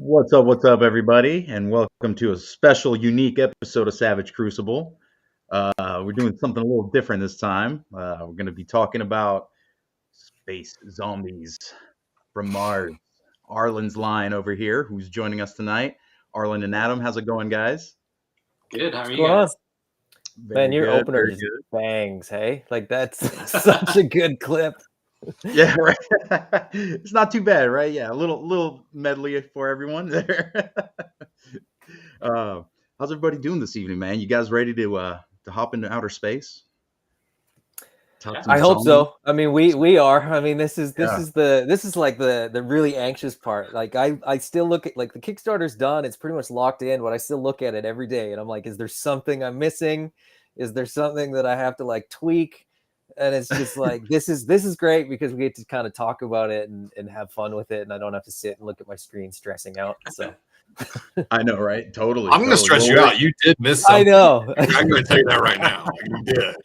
What's up, everybody, and welcome to a special, unique episode of Savage Crucible. We're doing something a little different this time. We're going to be talking about space zombies from Mars. Arlen's line over here, who's joining us tonight. Arlen and Adam, how's it going, guys? Good. How are What's you going guys? on? Very Man, your good, opener very just good. bangs, hey? Like that's such a good clip. Yeah, right. It's not too bad, right? Yeah, a little medley for everyone there. uh, how's everybody doing this evening, man? You guys ready to hop into outer space? Talk Yeah. some I hope zombies? so. I mean, we are. I mean, this is Yeah. like the really anxious part. Like I still look at like the Kickstarter's done. It's pretty much locked in, but I still look at it every day and I'm like, is there something I'm missing? Is there something that I have to like tweak? And it's just like this is great because we get to kind of talk about it and have fun with it, and I don't have to sit and look at my screen stressing out. So I know, right? Totally. I'm going to stress you out. You did miss I something. know. I'm going to tell you that right now. Like, you did.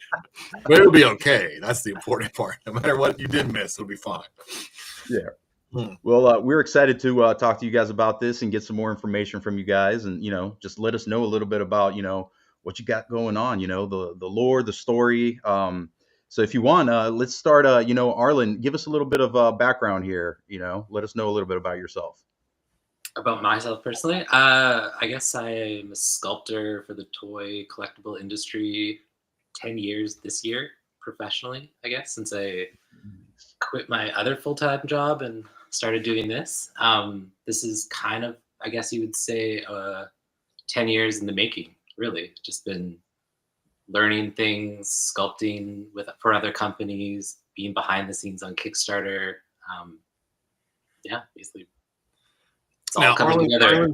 But it'll be okay. That's the important part. No matter what you did miss, it'll be fine. Yeah. Well, we're excited to talk to you guys about this and get some more information from you guys, and just let us know a little bit about what you got going on. The lore, the story. So if you want, let's start. Arlen, give us a little bit of background here. Let us know a little bit about yourself. About myself personally, I guess I am a sculptor for the toy collectible industry. 10 years this year, professionally, I guess, since I quit my other full-time job and started doing this. This is kind of, I guess you would say, 10 years in the making, really. Just been learning things, sculpting for other companies, being behind the scenes on Kickstarter. Yeah, basically, it's all coming together.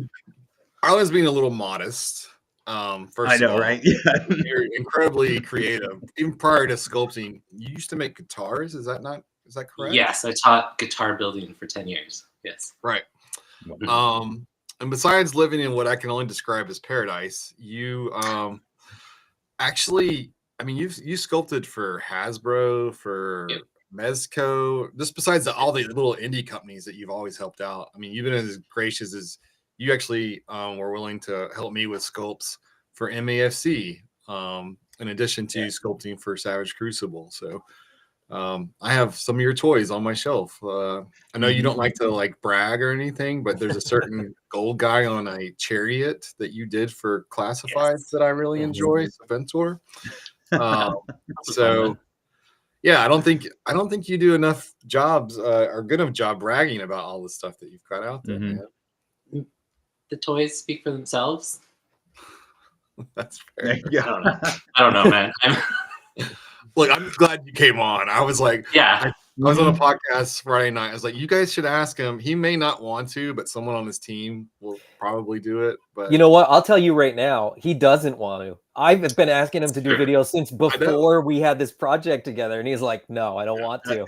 Arlen's being a little modest. First I know, of all, right? Yeah. You're incredibly creative. Even prior to sculpting, you used to make guitars. Is that correct? Yes, I taught guitar building for 10 years. Yes. Right. And besides living in what I can only describe as paradise, you actually, I mean, you sculpted for Hasbro, for Mezco, just besides all the little indie companies that you've always helped out. I mean, you've been as gracious as you actually were willing to help me with sculpts for MAFC, in addition to sculpting for Savage Crucible. So I have some of your toys on my shelf. I know you don't like to like brag or anything, but there's a certain gold guy on a chariot that you did for Classifieds that I really enjoy, Ventor. So yeah, I don't think you do enough jobs or good enough job bragging about all the stuff that you've got out there, man. The toys speak for themselves. That's fair. I don't know, man. Look, I'm glad you came on. I was like, yeah. I was on a podcast Friday night. I was like, you guys should ask him. He may not want to, but someone on his team will probably do it. But you know what? I'll tell you right now, he doesn't want to. I've been asking him to do videos since before we had this project together, and he's like, no, I don't want to.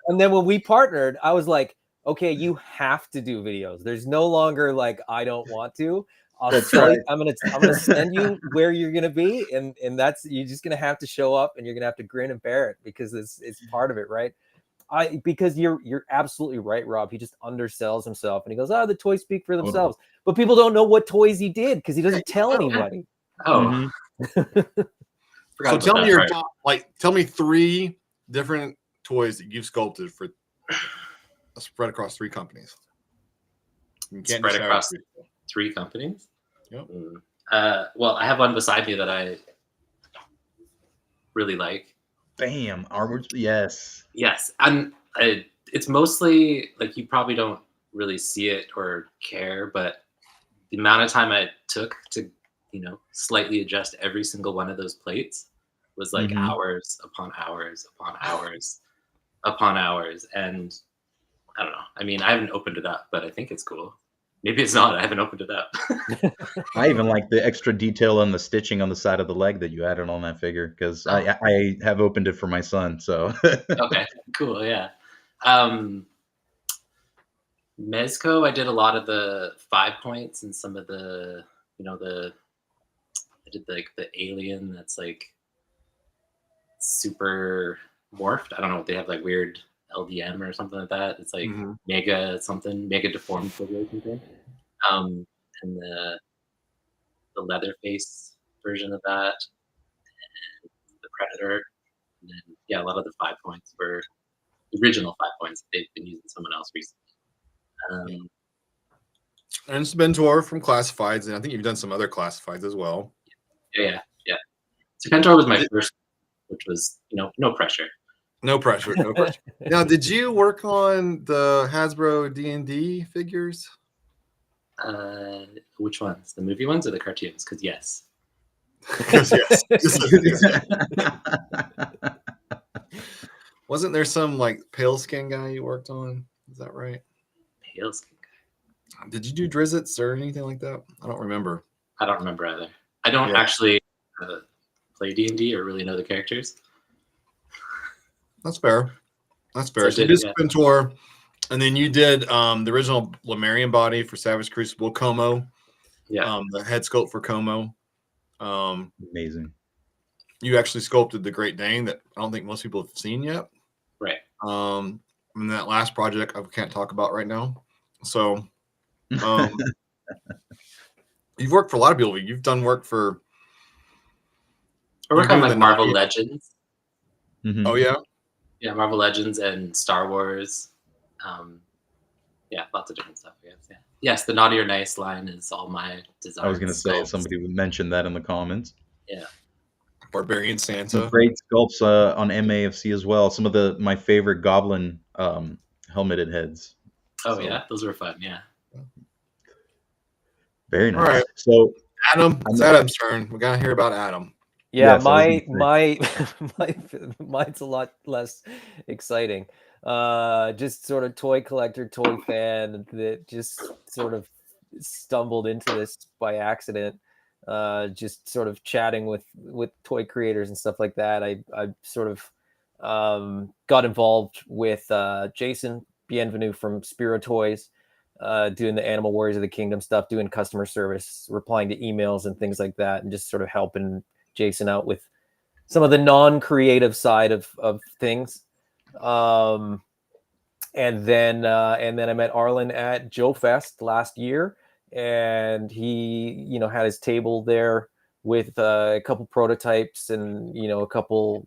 And then when we partnered, I was like, okay, you have to do videos. There's no longer like, I don't want to. I'll tell you, I'm gonna send you where you're gonna be, and that's, you're just gonna have to show up, and you're gonna have to grin and bear it because it's part of it, right? Because you're absolutely right, Rob. He just undersells himself, and he goes, "Oh, the toys speak for themselves," but people don't know what toys he did because he doesn't tell anybody. Oh, so tell me your top, tell me 3 different toys that you've sculpted for spread across 3 companies. Spread across 3 companies. Yep. Well, I have one beside me that I really like. Bam, armored. Yes. And it's mostly like, you probably don't really see it or care, but the amount of time I took to slightly adjust every single one of those plates was like hours upon hours upon hours upon hours. And I don't know, I mean, I haven't opened it up, but I think it's cool. Maybe it's not. I haven't opened it up. I even like the extra detail on the stitching on the side of the leg that you added on that figure, because I have opened it for my son. So okay, cool, yeah. Mezco, I did a lot of the 5 points and some of the, I did like the alien that's like super morphed. I don't know, they have like weird LDM or something like that. It's like mega deformed figure or something. And the Leatherface version of that, and the Predator, and then yeah, a lot of the 5 points were the original 5 points. They've been using someone else recently. And it's been Tor from Classifieds, and I think you've done some other Classifieds as well. Yeah. Serpentor was my first, which was no pressure. No pressure. Now, did you work on the Hasbro D&D figures? Which ones? The movie ones or the cartoons? Because yes. Yes. Wasn't there some like pale skin guy you worked on? Is that right? Pale skin guy. Did you do Drizzits or anything like that? I don't remember. I don't remember either. I don't actually play D&D or really know the characters. That's fair. So you did Serpentor, and then you did the original Lemurian body for Savage Crucible, Como. Yeah. The head sculpt for Como. Amazing. You actually sculpted the Great Dane that I don't think most people have seen yet. Right. And that last project I can't talk about right now. So you've worked for a lot of people. You've done work for. I work on like Marvel Legends. Mm-hmm. Oh yeah. Yeah, Marvel Legends and Star Wars. Yeah, lots of different stuff, I guess. Yeah. Yes, the Naughty or Nice line is all my design. I was going to say somebody would mention that in the comments. Yeah. Barbarian Santa. Some great sculpts on MAFC as well. Some of my favorite Goblin helmeted heads. Oh yeah, those were fun. Yeah. Very nice. All right. So Adam, it's Adam's turn. We gotta hear about Adam. Yeah, yes, mine's a lot less exciting. Just sort of toy collector, toy fan that just sort of stumbled into this by accident. Just sort of chatting with toy creators and stuff like that. I sort of got involved with Jason Bienvenu from Spiro Toys, doing the Animal Warriors of the Kingdom stuff, doing customer service, replying to emails and things like that, and just sort of helping Jason out with some of the non-creative side of things. And then I met Arlen at Joe Fest last year, and he, had his table there with a couple prototypes and, a couple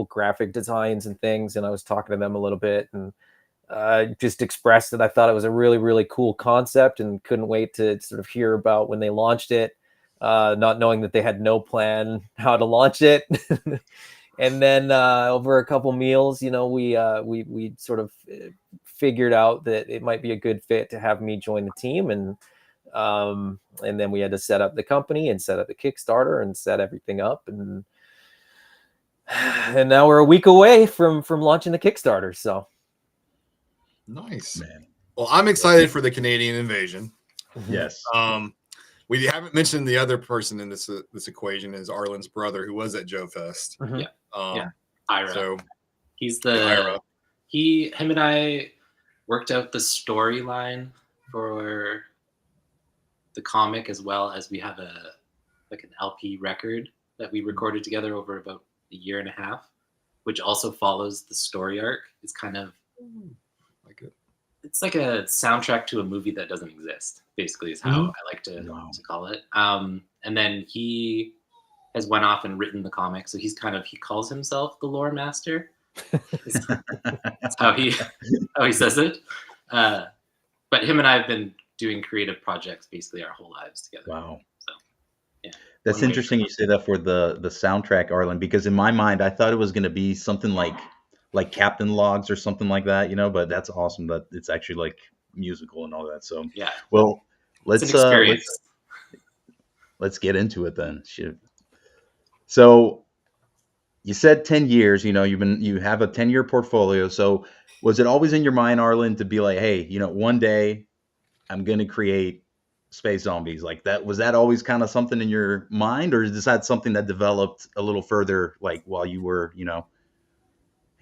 graphic designs and things. And I was talking to them a little bit and just expressed that I thought it was a really, really cool concept and couldn't wait to sort of hear about when they launched it. Not knowing that they had no plan how to launch it. And then over a couple meals, we sort of figured out that it might be a good fit to have me join the team. And then we had to set up the company and set up the Kickstarter and set everything up. And now we're a week away from launching the Kickstarter. So nice, man. Well, I'm excited for the Canadian invasion. Yes. We haven't mentioned the other person in this equation is Arlen's brother, who was at Joe Fest. Mm-hmm. Yeah. Ira. So he's Ira. Him and I worked out the storyline for the comic, as well as we have an LP record that we recorded together over about a year and a half, which also follows the story arc. It's kind of like it. It's like a soundtrack to a movie that doesn't exist, basically, is how I like to call it. And then he has went off and written the comic. So he calls himself the lore master. That's how he says it. But him and I have been doing creative projects basically our whole lives together. Wow. So yeah. That's interesting you say that for the soundtrack, Arlen, because in my mind, I thought it was going to be something like Captain Logs or something like that, but that's awesome that it's actually like musical and all that. So yeah. Well, let's get into it then. Shit. So you said 10 years, you have a 10-year portfolio. So was it always in your mind, Arlen, to be like, hey, one day I'm going to create Space Zombies like that? Was that always kind of something in your mind, or is that something that developed a little further, like while you were,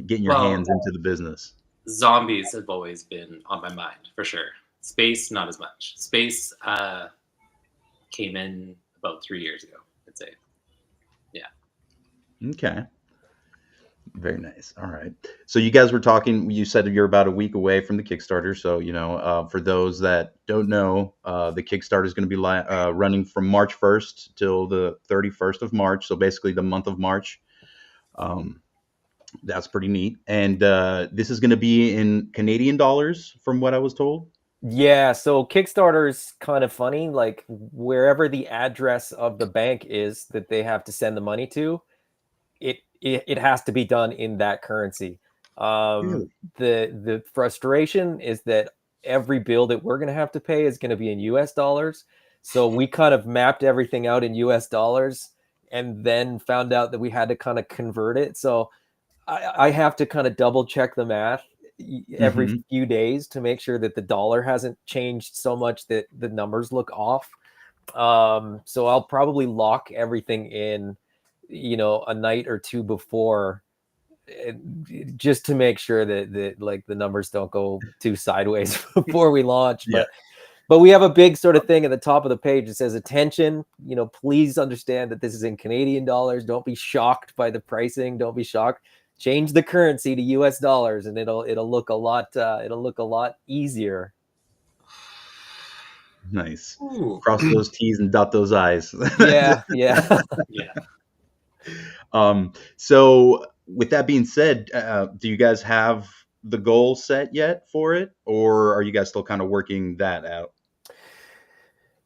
getting your hands into the business? Zombies have always been on my mind for sure. Space, not as much. Space came in about 3 years ago, I'd say. Yeah. Okay. Very nice. All right. So you guys were talking. You said you're about a week away from the Kickstarter. So for those that don't know, the Kickstarter is going to be running from March 1st till the 31st of March. So basically the month of March. Um, that's pretty neat. And this is going to be in Canadian dollars, from what I was told. Yeah, so Kickstarter is kind of funny. Like wherever the address of the bank is that they have to send the money to, it has to be done in that currency. Really? The frustration is that every bill that we're going to have to pay is going to be in US dollars. So we kind of mapped everything out in US dollars and then found out that we had to kind of convert it. So I have to kind of double check the math every Mm-hmm. few days to make sure that the dollar hasn't changed so much that the numbers look off. So I'll probably lock everything in, a night or two before, just to make sure that like the numbers don't go too sideways before we launch. Yeah. But we have a big sort of thing at the top of the page that says, attention, please understand that this is in Canadian dollars. Don't be shocked by the pricing. Don't be shocked. Change the currency to US dollars and it'll look a lot easier. Nice. Ooh. Cross those T's and dot those I's. Yeah. Yeah. So with that being said, do you guys have the goal set yet for it, or are you guys still kind of working that out?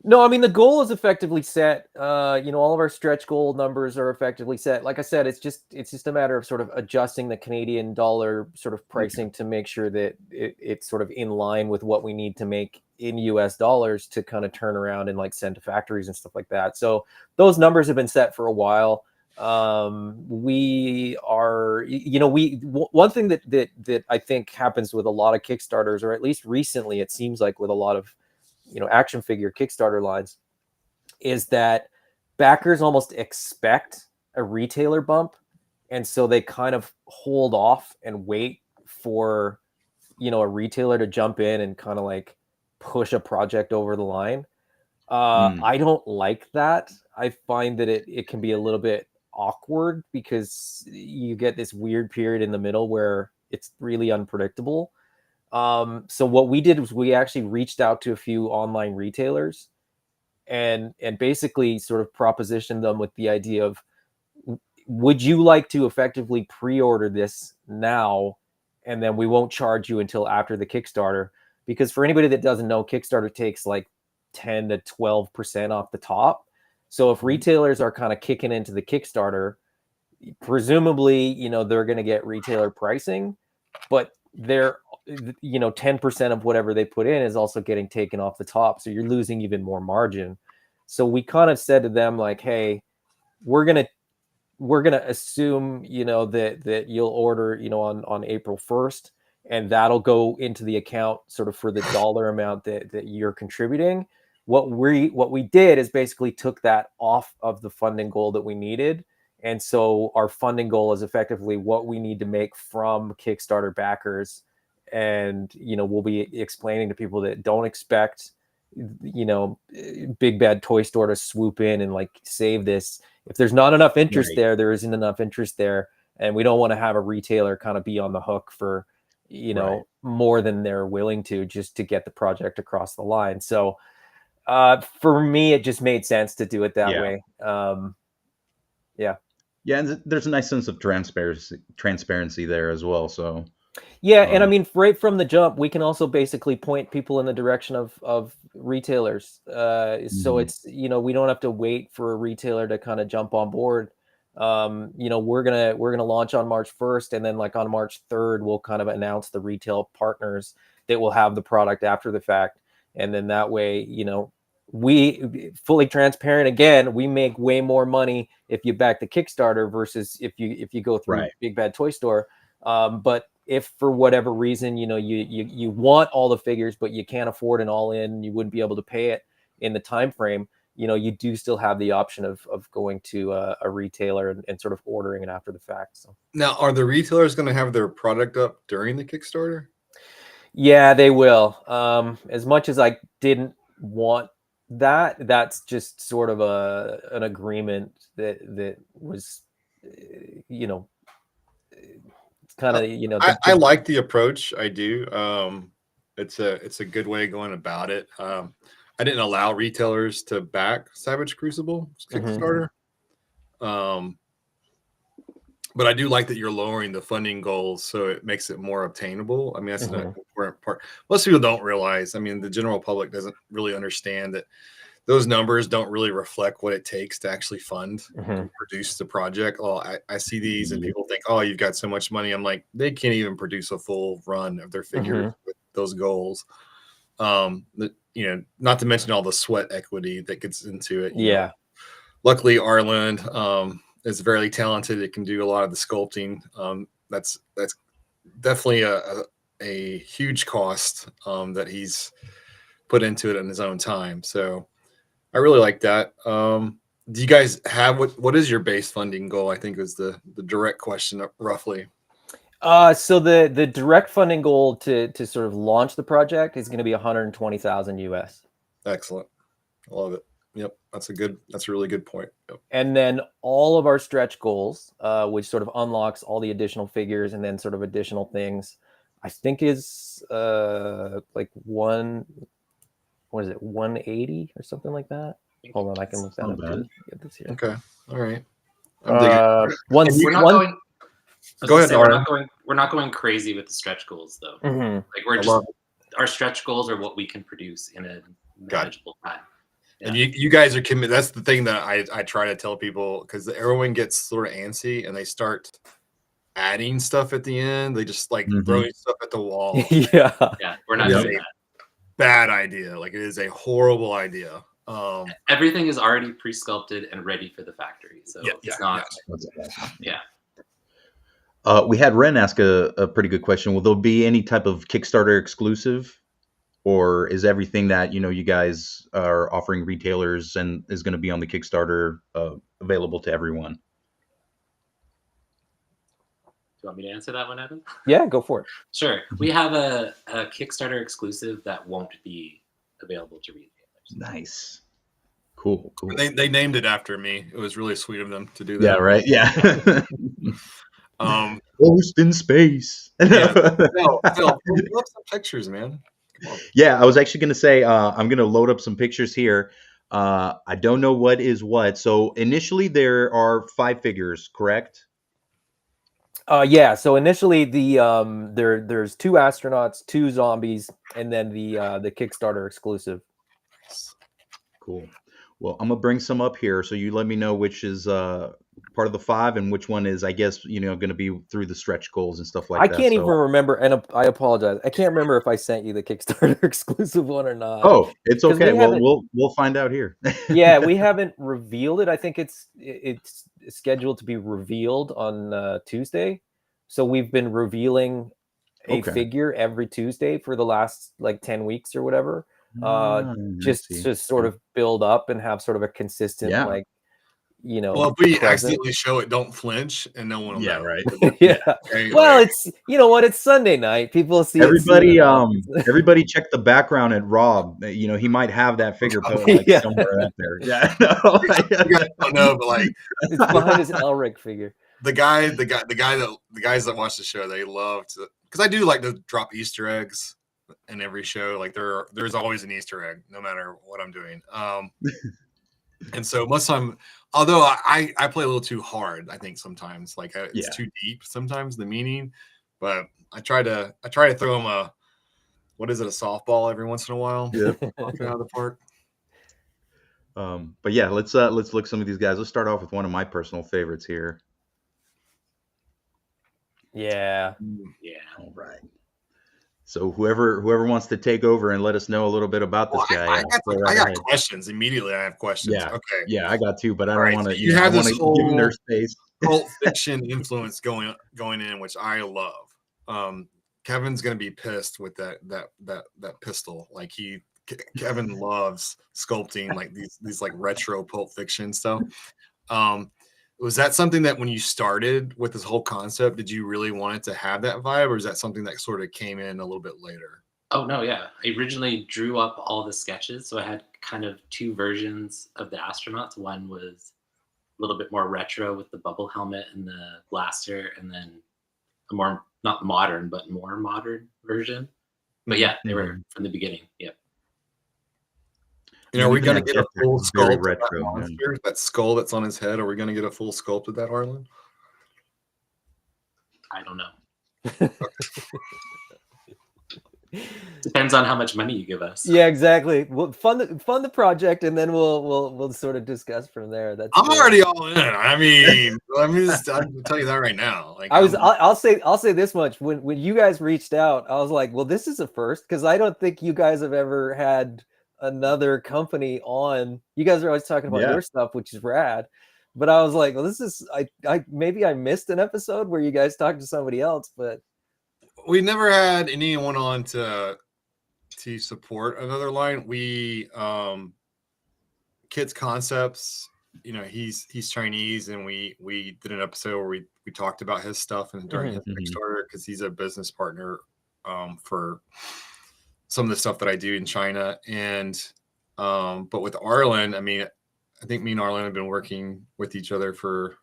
No, I mean, the goal is effectively set. All of our stretch goal numbers are effectively set. Like I said, it's just a matter of sort of adjusting the Canadian dollar sort of pricing to make sure that it's sort of in line with what we need to make in US dollars to kind of turn around and like send to factories and stuff like that. So those numbers have been set for a while. We are, one thing that I think happens with a lot of Kickstarters, or at least recently, it seems like with a lot of action figure Kickstarter lines, is that backers almost expect a retailer bump, and so they kind of hold off and wait for a retailer to jump in and kind of like push a project over the line. I don't like that. I find that it can be a little bit awkward because you get this weird period in the middle where it's really unpredictable. So what we did was we actually reached out to a few online retailers and basically sort of propositioned them with the idea of, would you like to effectively pre-order this now, and then we won't charge you until after the Kickstarter? Because for anybody that doesn't know, Kickstarter takes like 10 to 12% off the top. So if retailers are kind of kicking into the Kickstarter, presumably, they're going to get retailer pricing, but they're 10% of whatever they put in is also getting taken off the top, so you're losing even more margin. So we kind of said to them like, hey, we're gonna assume that you'll order on April 1st, and that'll go into the account sort of for the dollar amount that you're contributing. What we did is basically took that off of the funding goal that we needed. And so our funding goal is effectively what we need to make from Kickstarter backers. And, we'll be explaining to people that don't expect, Big Bad Toy Store to swoop in and like save this. If there's not enough interest there isn't enough interest there. And we don't want to have a retailer kind of be on the hook for, more than they're willing to, just to get the project across the line. So for me, it just made sense to do it that way. Yeah, and there's a nice sense of transparency there as well. So yeah, and I mean, right from the jump, we can also basically point people in the direction of retailers. So it's we don't have to wait for a retailer to kind of jump on board. We're gonna launch on March 1st, and then like on March 3rd, we'll kind of announce the retail partners that will have the product after the fact, and then that way, we fully transparent again, we make way more money if you back the Kickstarter versus if you go through Big Bad Toy Store. But if for whatever reason you want all the figures but you can't afford an all-in, you wouldn't be able to pay it in the time frame, you do still have the option of going to a retailer and sort of ordering it after the fact. So now, are the retailers going to have their product up during the Kickstarter? Yeah, they will. As much as I didn't want that's just sort of an agreement that was kind of, you know, I like the approach. I do. It's a good way of going about it. I didn't allow retailers to back Savage Crucible Kickstarter. But I do like that you're lowering the funding goals so it makes it more obtainable. I mean, that's an important part. Most people don't realize. I mean, the general public doesn't really understand that those numbers don't really reflect what it takes to actually fund and produce the project. Oh, I see these and people think, oh, you've got so much money. I'm like, they can't even produce a full run of their figures with those goals. You know, not to mention all the sweat equity that gets into it. You know. Luckily, Arlen is very talented. It can do a lot of the sculpting. That's definitely a huge cost that he's put into it in his own time. So I really like that. Do you guys have what is your base funding goal? I think is the direct question roughly. So the direct funding goal to sort of launch the project is going to be 120,000 US. Excellent. I love it. Yep. That's a really good point. Yep. And then all of our stretch goals, which sort of unlocks all the additional figures and then sort of additional things, I think is like 180 or something like that. Hold on, I can look that up too. Get this here. Okay. All right. We're not going crazy with the stretch goals though. Like our stretch goals are what we can produce in a manageable time. Yeah. And you guys are committed. That's the thing that I try to tell people, because everyone gets sort of antsy and they start adding stuff at the end. They just like throwing stuff at the wall. Yeah, we're not doing that. Bad idea. Like, it is a horrible idea. Everything is already pre-sculpted and ready for the factory, so it's not. Yeah. We had Ren ask a pretty good question. Will there be any type of Kickstarter exclusive, or is everything that you guys are offering retailers and is going to be on the Kickstarter available to everyone? Do you want me to answer that one, Evan? Yeah, go for it. Sure. We have a Kickstarter exclusive that won't be available to retailers. Nice. Cool. They named it after me. It was really sweet of them to do that. Yeah, right. Yeah. Ghost in space. Phil, look some pictures, man. Yeah, I was actually going to say I'm going to load up some pictures here. I don't know what is what. So initially there are 5 figures, correct? Yeah. So initially there's 2 astronauts, 2 zombies, and then the Kickstarter exclusive. Cool. Well, I'm gonna bring some up here, so you let me know which is part of the 5 and which one is, I guess, going to be through the stretch goals and stuff like that. I can't even remember, and I apologize. I can't remember if I sent you the Kickstarter exclusive one or not. Oh, it's okay. Well, we'll find out here. Yeah, we haven't revealed it. I think it's scheduled to be revealed on Tuesday. So we've been revealing a figure every Tuesday for the last like 10 weeks or whatever. Just to sort of build up and have sort of a consistent Yeah. Well, if we accidentally show it, don't flinch, and no one will know. Right. Yeah. Well, it's it's Sunday night. People see everybody. Everybody check the background at Rob. He might have that figure somewhere out there. Yeah. No, but like it's behind his Elric figure. The guys that watch the show, they love to, because I do like to drop Easter eggs in every show. Like there's always an Easter egg, no matter what I'm doing. And so most of the time, although I play a little too hard, I think sometimes, like it's too deep sometimes, the meaning, but I try to throw them a softball every once in a while. Yeah. Out of the park. But yeah, let's look some of these guys. Let's start off with one of my personal favorites here. Yeah. All right. So whoever wants to take over and let us know a little bit about this guy. I got questions immediately. I have questions. Yeah. Okay. Yeah, I got 2, but I don't want to. You have this give them their space. Cult fiction influence going in, which I love. Kevin's gonna be pissed with that pistol. Like Kevin loves sculpting like these like retro Pulp Fiction stuff. Was that something that when you started with this whole concept, did you really want it to have that vibe, or is that something that sort of came in a little bit later? Oh, no, yeah. I originally drew up all the sketches, so I had kind of 2 versions of the astronauts. One was a little bit more retro with the bubble helmet and the blaster, and then a more not modern but more modern version. But yeah, they were from the beginning. Yep. Are we going to get a full very sculpt retro, of that monster, that skull that's on his head? Are we going to get a full sculpt of that, Arlen? I don't know. Depends on how much money you give us. Yeah, exactly. We'll fund the project, and then we'll sort of discuss from there. I'm already all in. I mean, I'll tell you that right now. Like, I'll say this much. When you guys reached out, I was like, well, this is a first, because I don't think you guys have ever had another company on. You guys are always talking about your stuff, which is rad. But I was like, well, this is I maybe I missed an episode where you guys talked to somebody else, but we never had anyone on to support another line. We Kids Concepts, he's Chinese, and we did an episode where we talked about his stuff and during his Kickstarter, because he's a business partner for some of the stuff that I do in China. And but with Arlen, I mean, I think me and Arlen have been working with each other for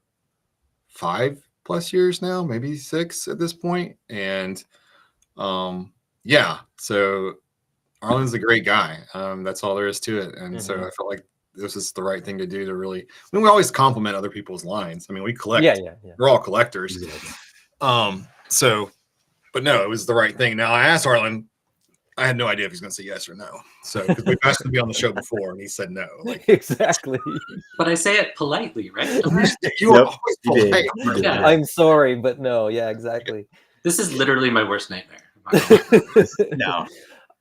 5+ years now, maybe 6 at this point. And so Arlen's a great guy. That's all there is to it. And so I felt like this is the right thing to do to really, I mean, we always compliment other people's lines. I mean, we collect, we're all collectors. But no, it was the right thing. Now I asked Arlen, I had no idea if he's going to say yes or no. So, because we've asked him to be on the show before and he said no. Like, exactly. But I say it politely, right? You are always polite. Yeah. I'm sorry, but no. Yeah, exactly. This is literally my worst nightmare. No.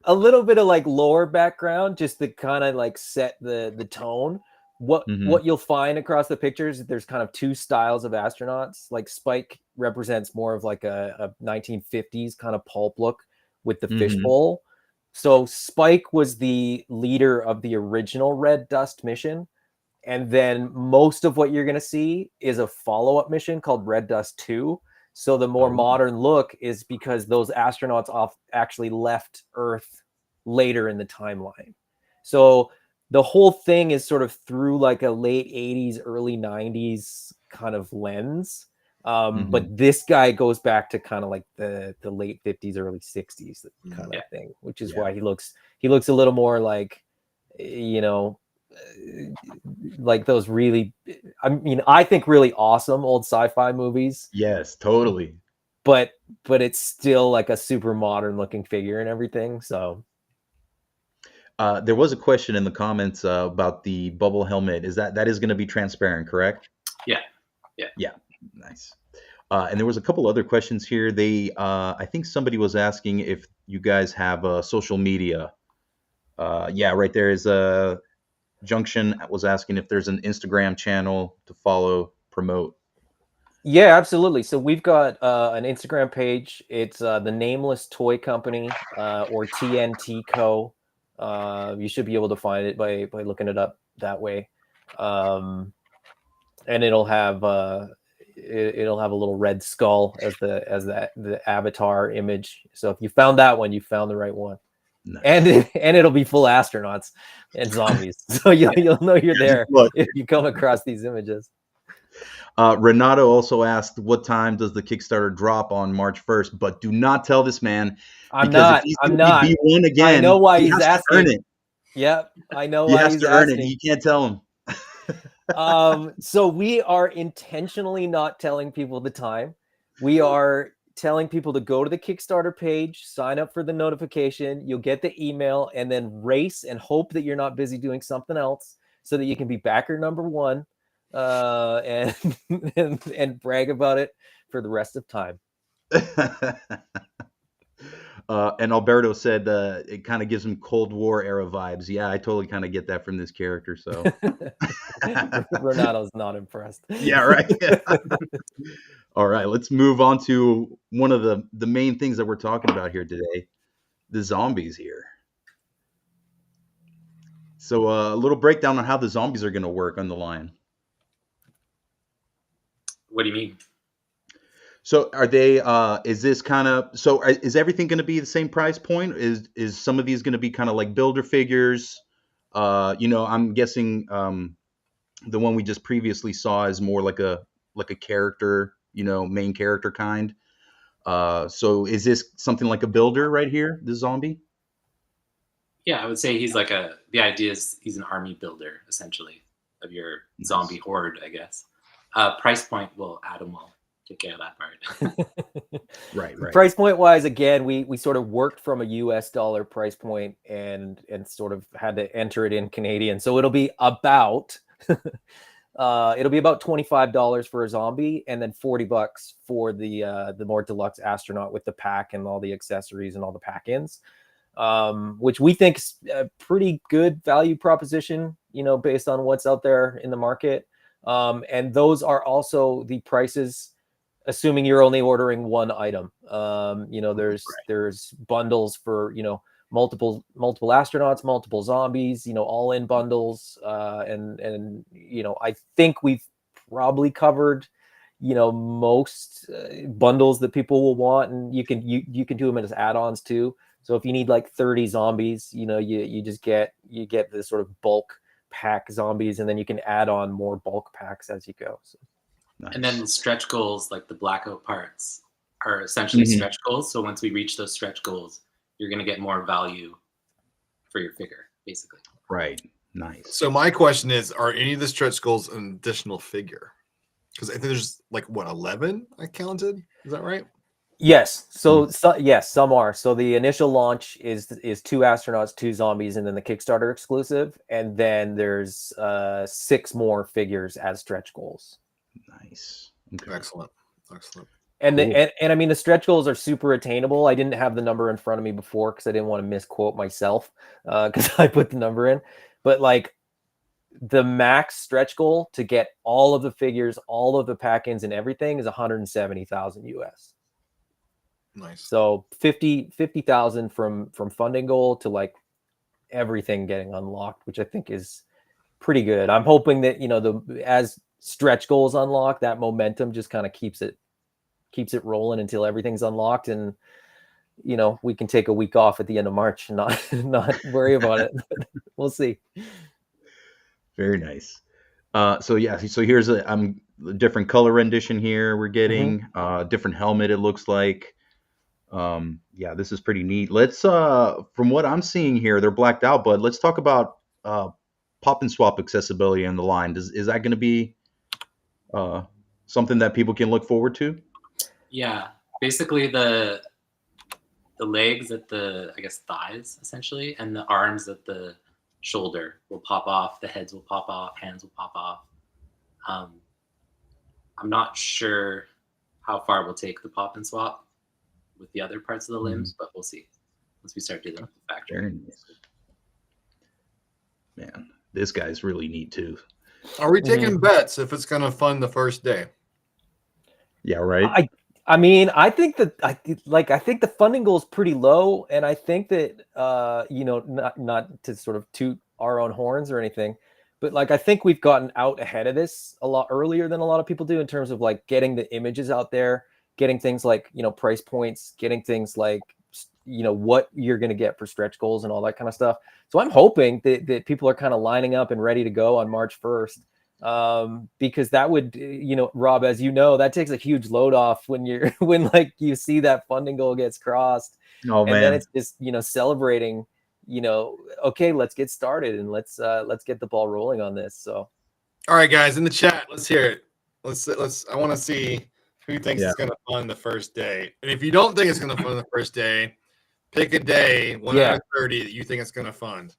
A little bit of like lore background, just to kind of like set the tone. What you'll find across the pictures, there's kind of 2 styles of astronauts. Like Spike represents more of like a 1950s kind of pulp look with the fishbowl. So Spike was the leader of the original Red Dust mission. And then most of what you're going to see is a follow-up mission called Red Dust 2. So the more modern look is because those astronauts actually left Earth later in the timeline. So the whole thing is sort of through like a late 80s, early 90s kind of lens. But this guy goes back to kind of like the late 50s, early 60s kind of thing, which is why he looks a little more like, like those really, I mean, I think really awesome old sci-fi movies. Yes, totally. But it's still like a super modern looking figure and everything. So there was a question in the comments about the bubble helmet. That is going to be transparent, correct? Yeah. Nice. And there was a couple other questions here. I think somebody was asking if you guys have social media. Right there is a Junction was asking if there's an Instagram channel to follow, promote. Yeah, absolutely. So we've got an Instagram page. It's the Nameless Toy Company, or T.n.T Co. You should be able to find it by looking it up that way. And it'll have a little red skull as the avatar image. So if you found that one, you found the right one. Nice. And it'll be full astronauts and zombies. So you'll know you're there if you come across these images. Renato also asked, what time does the Kickstarter drop on March 1st? But do not tell this man. I'm not. B1 again, I know why he's asking. To earn it. Yep, I know why he's to earn it. You can't tell him. So we are intentionally not telling people the time. We are telling people to go to the Kickstarter page, sign up for the notification. You'll get the email, and then race and hope that you're not busy doing something else, so that you can be backer number 1. And brag about it for the rest of time. And Alberto said it kind of gives him Cold War era vibes. Yeah, I totally kind of get that from this character. So Renato's not impressed. Yeah, right. All right, let's move on to one of the main things that we're talking about here today, the zombies here. So a little breakdown on how the zombies are going to work on the line. What do you mean? So are they, is everything going to be the same price point? Is some of these going to be kind of like builder figures? I'm guessing the one we just previously saw is more like a character, main character kind. So is this something like a builder right here, the zombie? Yeah, I would say he's like the idea is he's an army builder, essentially, of your zombie horde, I guess. Price point, well, Adam will take care of that part. Right. Price point wise, again, we sort of worked from a US dollar price point and sort of had to enter it in Canadian. So it'll be about $25 for a zombie, and then $40 for the more deluxe astronaut with the pack and all the accessories and all the pack-ins, which we think is a pretty good value proposition, based on what's out there in the market. And those are also the prices, assuming you're only ordering one item. There's bundles for, multiple astronauts, multiple zombies, all in bundles. And I think we've probably covered, most bundles that people will want, and you can do them as add-ons too. So if you need like 30 zombies, you just get this sort of bulk pack zombies, and then you can add on more bulk packs as you go. So. Nice. And then the stretch goals, like the blackout parts, are essentially stretch goals. So once we reach those stretch goals, you're going to get more value for your figure, basically. Right. Nice. So my question is, are any of the stretch goals an additional figure? Because I think there's like 11 I counted. Is that right? Yes. So yes, some are. So the initial launch is 2 astronauts, 2 zombies, and then the Kickstarter exclusive, and then there's 6 more figures as stretch goals. Nice. Okay. Excellent. And cool. and I mean, the stretch goals are super attainable. I didn't have the number in front of me before because I didn't want to misquote myself because I put the number in. But like the max stretch goal to get all of the figures, all of the pack-ins, and everything is 170,000 US. Nice. So 50,000 from funding goal to like everything getting unlocked, which I think is pretty good. I'm hoping that as stretch goals unlock, that momentum just kind of keeps it rolling until everything's unlocked, and we can take a week off at the end of March and not worry about it. We'll see. Very nice. So here's a different color rendition here. We're getting different helmet, it looks like. This is pretty neat. Let's from what I'm seeing here, they're blacked out, but let's talk about pop and swap accessibility in the line. Is that going to be something that people can look forward to? Yeah, basically the legs at the, I guess, thighs essentially, and the arms at the shoulder will pop off, the heads will pop off, hands will pop off. I'm not sure how far we'll take the pop and swap with the other parts of the limbs, but we'll see once we start doing the factory. Very nice. Man, this guy's really neat too. Are we taking bets if it's gonna fund the first day? Yeah, right. I mean, I think the funding goal is pretty low, and I think that not to sort of toot our own horns or anything, but like I think we've gotten out ahead of this a lot earlier than a lot of people do in terms of like getting the images out there, getting things like price points, getting things like what you're going to get for stretch goals and all that kind of stuff. So I'm hoping that people are kind of lining up and ready to go on March 1st. Because that would, Rob, as that takes a huge load off when you see that funding goal gets crossed. Oh, man. And then it's just, celebrating, okay, let's get started and let's get the ball rolling on this. So, all right, guys, in the chat, let's hear it. I want to see who thinks it's going to fund the first day. And if you don't think it's going to fund the first day, pick a day, 1 out of 30 that you think it's going to fund.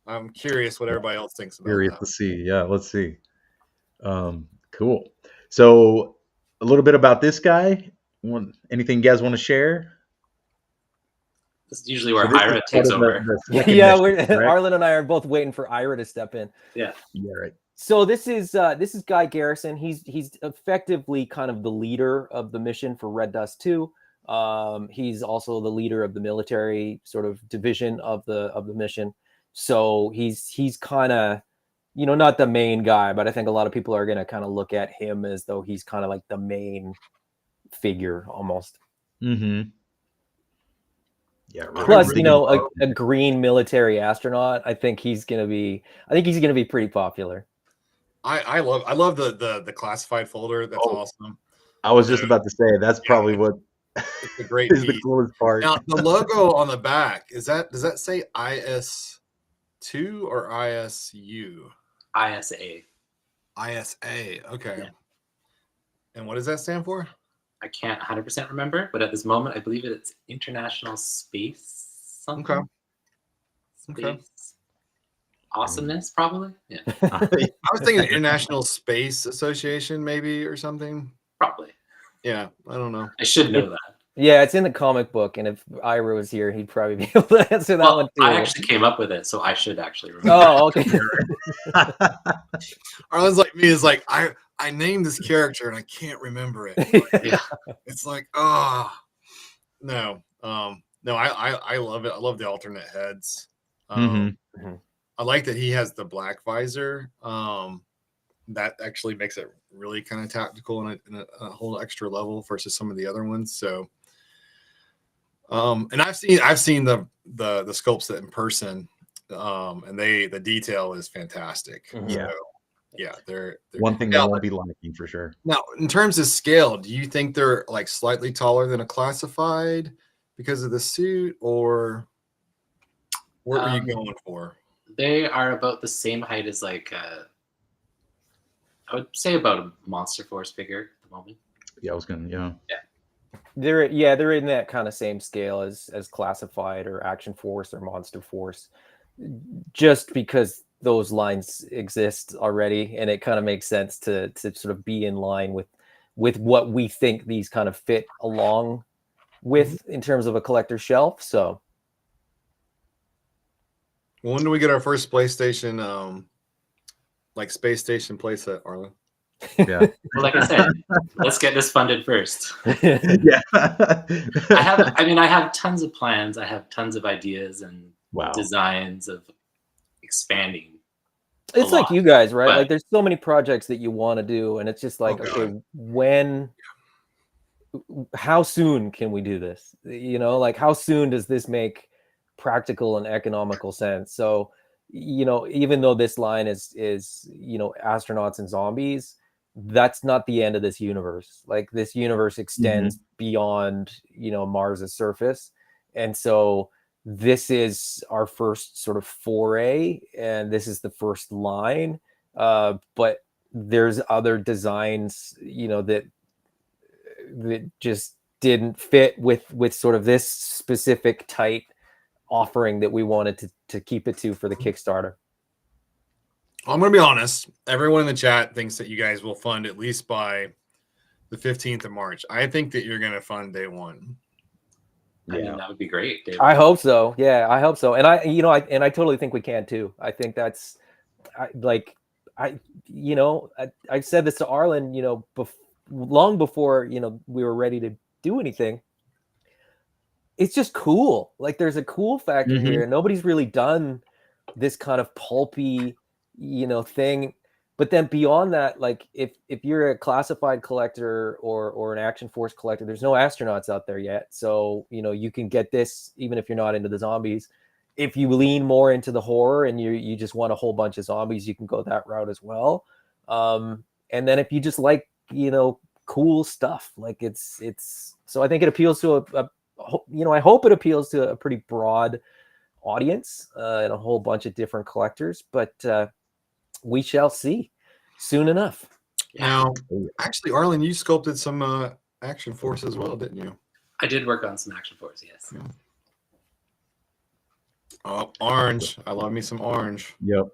I'm curious what everybody else thinks about Curious that. to see. Yeah, let's see. Cool. So a little bit about this guy. Anything you guys want to share? This is usually where Ira takes over. Arlen and I are both waiting for Ira to step in. Yeah, right. So this is Guy Garrison. He's effectively kind of the leader of the mission for Red Dust 2. He's also the leader of the military sort of division of the mission. So he's kind of, not the main guy, but I think a lot of people are going to kind of look at him as though he's kind of like the main figure almost. Mm-hmm. Yeah. Really, plus, really a green military astronaut. I think he's going to be pretty popular. I love the classified folder. That's awesome. I was just about to say that's probably what It's a great is the piece. coolest part. Now the logo on the back, does that say IS2 or ISU? ISA. ISA. Okay. Yeah. And what does that stand for? I can't 100% remember, but at this moment, I believe it's International Space something. Okay. Space Okay. Awesomeness, probably. Yeah, I was thinking International Space Association, maybe, or something. probably. Yeah, I don't know. I should know that. Yeah, it's in the comic book, and if Ira was here, he'd probably be able to answer that one too. I actually came up with it, so I should actually remember. Oh, okay. Arlen's like me, is like, I named this character and I can't remember it. Yeah. It's like, no. No, I love it. I love the alternate heads. I like that he has the black visor. That actually makes it really kind of tactical and a whole extra level versus some of the other ones. So, and I've seen the sculpts in person, and the detail is fantastic. Yeah. So, yeah, they're one thing that won't be lacking for sure. Now, in terms of scale, do you think they're like slightly taller than a classified because of the suit, or what were you going for? They are about the same height as like I would say about a Monster Force figure at the moment. Yeah, I was gonna. Yeah. They're in that kind of same scale as classified or Action Force or Monster Force, just because those lines exist already, and it kind of makes sense to sort of be in line with what we think these kind of fit along with in terms of a collector's shelf. So when do we get our first PlayStation, like space station playset, Arlen? Yeah. Well, like I said, let's get this funded first. Yeah. I have tons of plans. I have tons of ideas and designs of expanding. It's like you guys, right? Like there's so many projects that you want to do, and it's just like, okay, how soon can we do this? You know, like how soon does this make practical and economical sense? So, you know, even though this line is astronauts and zombies, that's not the end of this universe. Like this universe extends beyond, Mars's surface. And so this is our first sort of foray, and this is the first line. But there's other designs, that just didn't fit with sort of this specific tight offering that we wanted to keep it to for the Kickstarter. I'm going to be honest. Everyone in the chat thinks that you guys will fund at least by the 15th of March. I think that you're going to fund day one. I mean, that would be great, David. I hope so. Yeah, I hope so. And I totally think we can too. I think that's I said this to Arlen, long before, we were ready to do anything. It's just cool. Like there's a cool factor here. Nobody's really done this kind of pulpy, thing. But then beyond that, like if you're a classified collector or an Action Force collector, there's no astronauts out there yet. So, you can get this even if you're not into the zombies. If you lean more into the horror and you just want a whole bunch of zombies, you can go that route as well. And then if you just like, cool stuff, like it's so I think it appeals to I hope it appeals to a pretty broad audience and a whole bunch of different collectors, but we shall see soon enough. Now, actually, Arlen, you sculpted some Action Force as well, didn't you? I did work on some Action Force, yes. Yeah. Oh, orange. I love me some orange. Yep.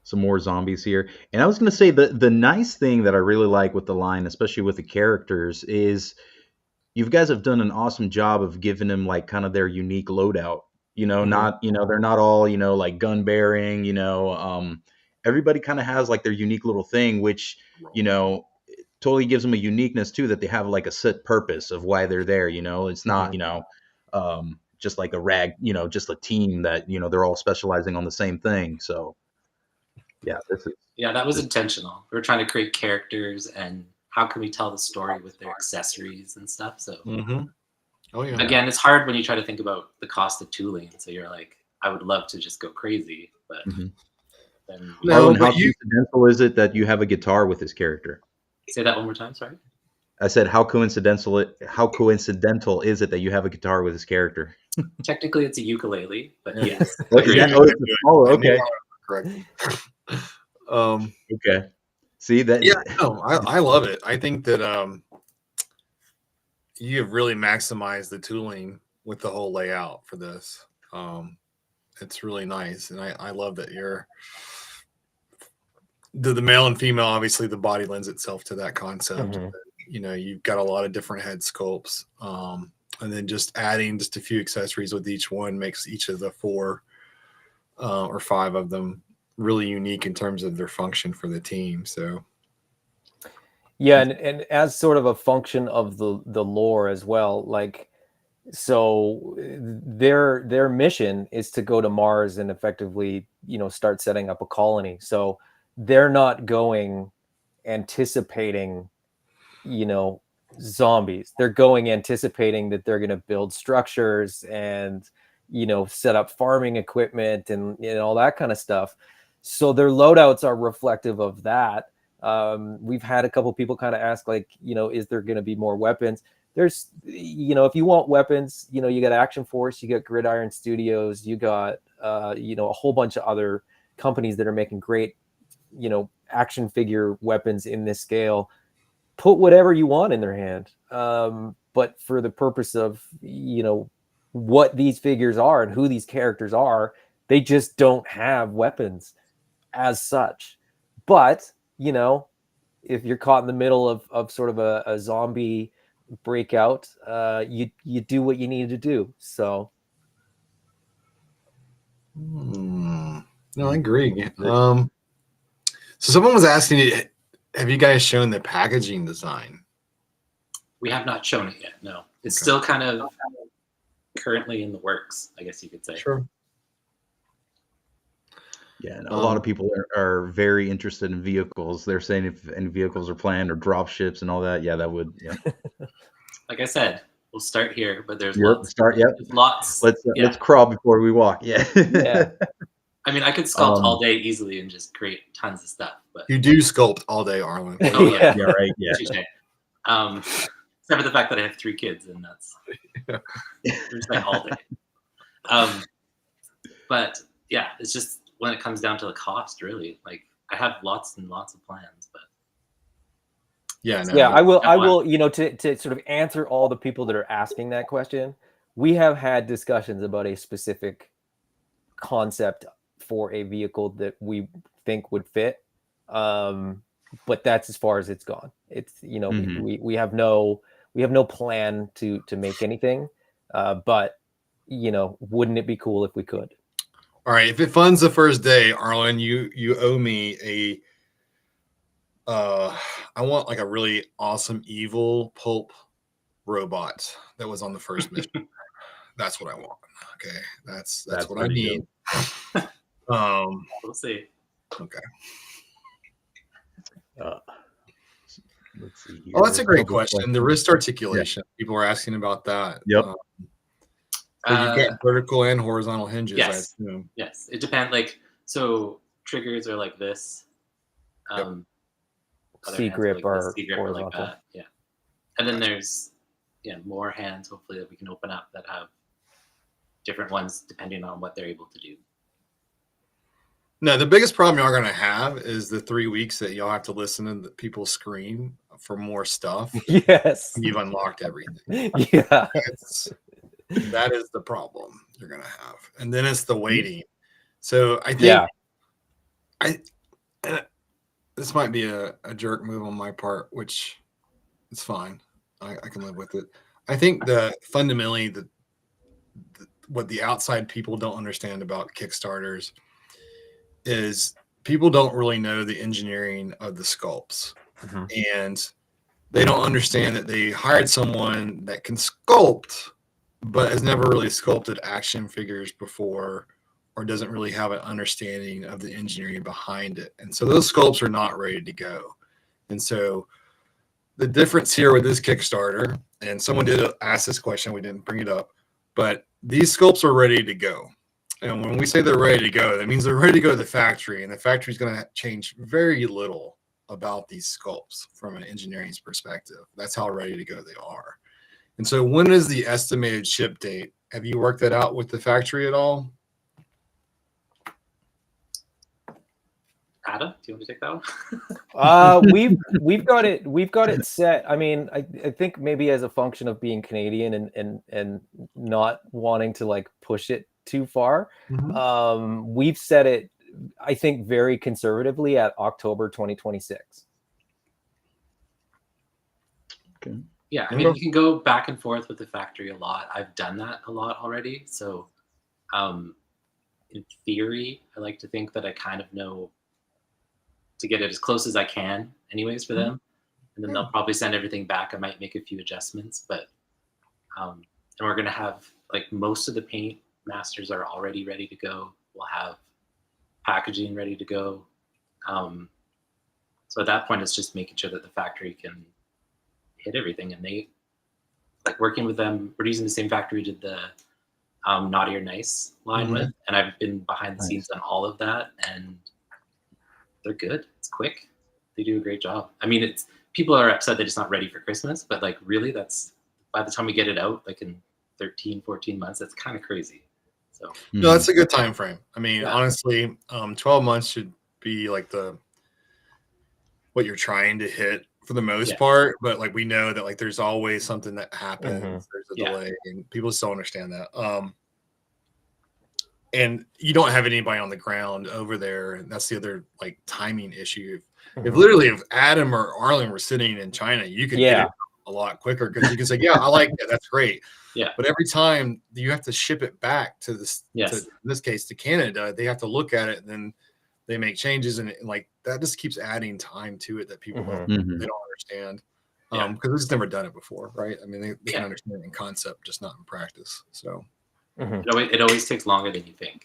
Some more zombies here. And I was going to say the nice thing that I really like with the line, especially with the characters, is you guys have done an awesome job of giving them like kind of their unique loadout. Not, they're not all, like gun bearing, everybody kind of has like their unique little thing, which, totally gives them a uniqueness too, that they have like a set purpose of why they're there. It's not, just like a rag, just a team that, they're all specializing on the same thing. So yeah, that was intentional. We were trying to create characters and how can we tell the story with their accessories and stuff. So again, it's hard when you try to think about the cost of tooling. So you're like, I would love to just go crazy, but then how coincidental is it that you have a guitar with this character? Say that one more time, sorry. I said, how coincidental is it that you have a guitar with this character? Technically, it's a ukulele, but yes. What is that? Oh, it's a solo. Okay. Correct. Okay. See that? Yeah, no, I love it. I think that you have really maximized the tooling with the whole layout for this. It's really nice, and I love that you're the male and female. Obviously, the body lends itself to that concept. Mm-hmm. You know, you've got a lot of different head sculpts, and then just adding just a few accessories with each one makes each of the 4 or 5 of them really unique in terms of their function for the team. So yeah, and as sort of a function of the lore as well, like, so their mission is to go to Mars and effectively, you know, start setting up a colony. So they're not going anticipating, you know, zombies. They're going anticipating that they're going to build structures and, you know, set up farming equipment and all that kind of stuff. So their loadouts are reflective of that. We've had a couple people kind of ask, like, you know, is there going to be more weapons? There's, you know, if you want weapons, you know, you got Action Force, you got Gridiron Studios, you got, you know, a whole bunch of other companies that are making great, you know, action figure weapons in this scale. Put whatever you want in their hand. But for the purpose of, you know, what these figures are and who these characters are, they just don't have weapons as such. But, you know, if you're caught in the middle of sort of a zombie breakout, you do what you need to do. So no, I agree. So someone was asking you, have you guys shown the packaging design? We have not shown it yet. No, it's still kind of currently in the works, I guess you could say. Sure. Yeah, and a lot of people are very interested in vehicles. They're saying if any vehicles are planned or drop ships and all that, yeah, that would. Yeah. Like I said, we'll start here, but there's lots. Lots. Let's crawl before we walk. Yeah. Yeah. I mean, I could sculpt all day easily and just create tons of stuff. But you do sculpt all day, Arlen. Oh yeah, yeah, right. Yeah. Except for the fact that I have 3 kids, and that's just like all day. But yeah, it's just when it comes down to the cost, really. Like, I have lots and lots of plans, but yeah, no, yeah, I will, you know, to sort of answer all the people that are asking that question. We have had discussions about a specific concept for a vehicle that we think would fit, but that's as far as it's gone. It's, you know, we have no plan to make anything, but, you know, wouldn't it be cool if we could? All right, if it funds the first day, Arlen, you owe me a I want like a really awesome evil pulp robot that was on the first mission. That's what I want. Okay, that's what I need. We'll see. Okay. Let's see here. Oh, that's a great question. The wrist articulation. Yeah. People are asking about that. Yep. So you've got vertical and horizontal hinges. Yes. I assume. Yes. It depends. Like, so triggers are like this. C grip or horizontal. Like that. Yeah. And then there's more hands, hopefully, that we can open up that have different ones depending on what they're able to do. No, the biggest problem y'all are going to have is the 3 weeks that y'all have to listen to people scream for more stuff. Yes. You've unlocked everything. Yeah. That is the problem you're going to have. And then it's the waiting. So I think this might be a jerk move on my part, which it's fine. I can live with it. I think fundamentally what the outside people don't understand about Kickstarters is people don't really know the engineering of the sculpts. And they don't understand that they hired someone that can sculpt, but has never really sculpted action figures before, or doesn't really have an understanding of the engineering behind it. And so those sculpts are not ready to go. And so the difference here with this Kickstarter, and someone did ask this question, we didn't bring it up, but these sculpts are ready to go. And when we say they're ready to go, that means they're ready to go to the factory, and the factory is going to change very little about these sculpts from an engineering perspective. That's how ready to go they are. And so when is the estimated ship date? Have you worked that out with the factory at all? Adam, do you want to take that one? We've got it set. I mean, I think maybe as a function of being Canadian and not wanting to like push it too far, we've set it, I think, very conservatively at October 2026. Okay. Yeah, I mean, you can go back and forth with the factory a lot. I've done that a lot already. So in theory, I like to think that I kind of know to get it as close as I can anyways for them. And then they'll probably send everything back. I might make a few adjustments, but and we're going to have like most of the paint masters are already ready to go. We'll have packaging ready to go. So at that point, it's just making sure that the factory can hit everything. And they like working with them. We're using the same factory we did the Naughty or Nice line with, and I've been behind the scenes on all of that, and they're good. It's quick. They do a great job. I mean, it's people are upset that it's not ready for Christmas, but like really, that's by the time we get it out, like in 13, 14 months, that's kind of crazy. So no, that's a good time frame. I mean, honestly, 12 months should be like what you're trying to hit for the most part, but like we know that like there's always something that happens. There's a delay, and people still understand that. And you don't have anybody on the ground over there, and that's the other like timing issue. If Adam or Arlen were sitting in China, you could get it a lot quicker because you can say, I like that, that's great. But every time you have to ship it back to this, to, in this case, to Canada, they have to look at it and then they make changes, and like that just keeps adding time to it that people they don't understand because they've just never done it before, right? I mean, they can understand it in concept, just not in practice. So it always takes longer than you think.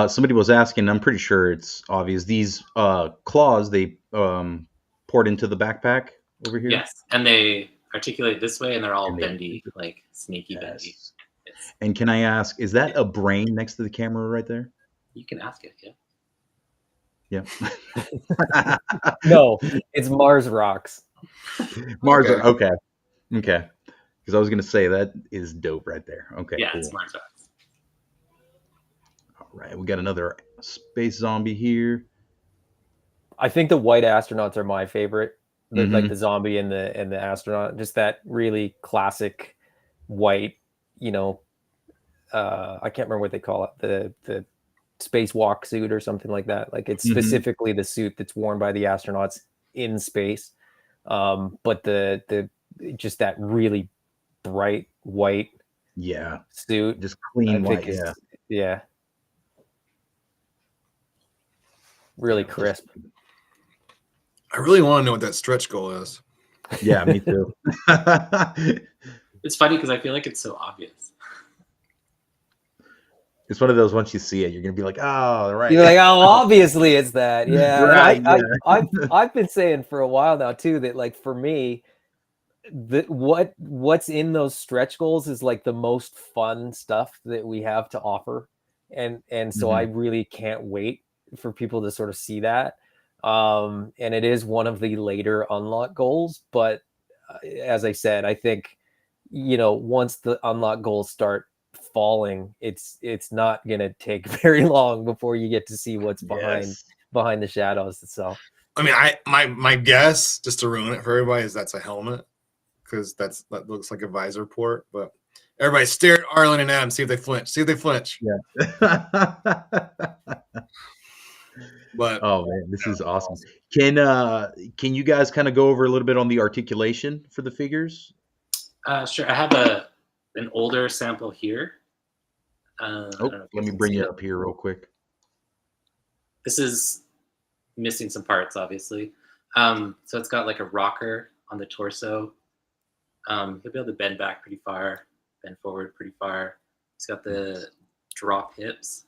Somebody was asking, I'm pretty sure it's obvious, these claws, they poured into the backpack over here? Yes, and they articulate this way, and they're all bendy, like snaky bendy. And can I ask, is that a brain next to the camera right there? You can ask it, Yeah. No, it's Mars rocks. Mars, okay. Because I was going to say, that is dope right there. Okay, yeah, cool. It's Mars rocks. All right, we got another space zombie here. I think the white astronauts are my favorite. Like the zombie and the astronaut, just that really classic white, I can't remember what they call it, the spacewalk suit or something like that. Like it's specifically the suit that's worn by the astronauts in space. But the just that really bright white suit, just clean white, really crisp. I really want to know what that stretch goal is. Yeah, me too. It's funny because I feel like it's so obvious. It's one of those, once you see it, you're gonna be like, oh, right. You're like, oh, obviously it's that. Yeah. Right, I've been saying for a while now too that like for me, what's in those stretch goals is like the most fun stuff that we have to offer. And so I really can't wait for people to sort of see that. And it is one of the later unlock goals, but as I said, I think, once the unlock goals start falling, it's not going to take very long before you get to see what's behind the shadows itself. I mean, my guess, just to ruin it for everybody, is that's a helmet, because that looks like a visor port. But everybody stare at Arlen and Adam, see if they flinch. Yeah. But oh man, this is awesome. Can you guys kind of go over a little bit on the articulation for the figures? Sure. I have an older sample here. Let me bring you up here real quick. This is missing some parts, obviously. So it's got like a rocker on the torso. He'll be able to bend back pretty far, bend forward pretty far. It's got the drop hips.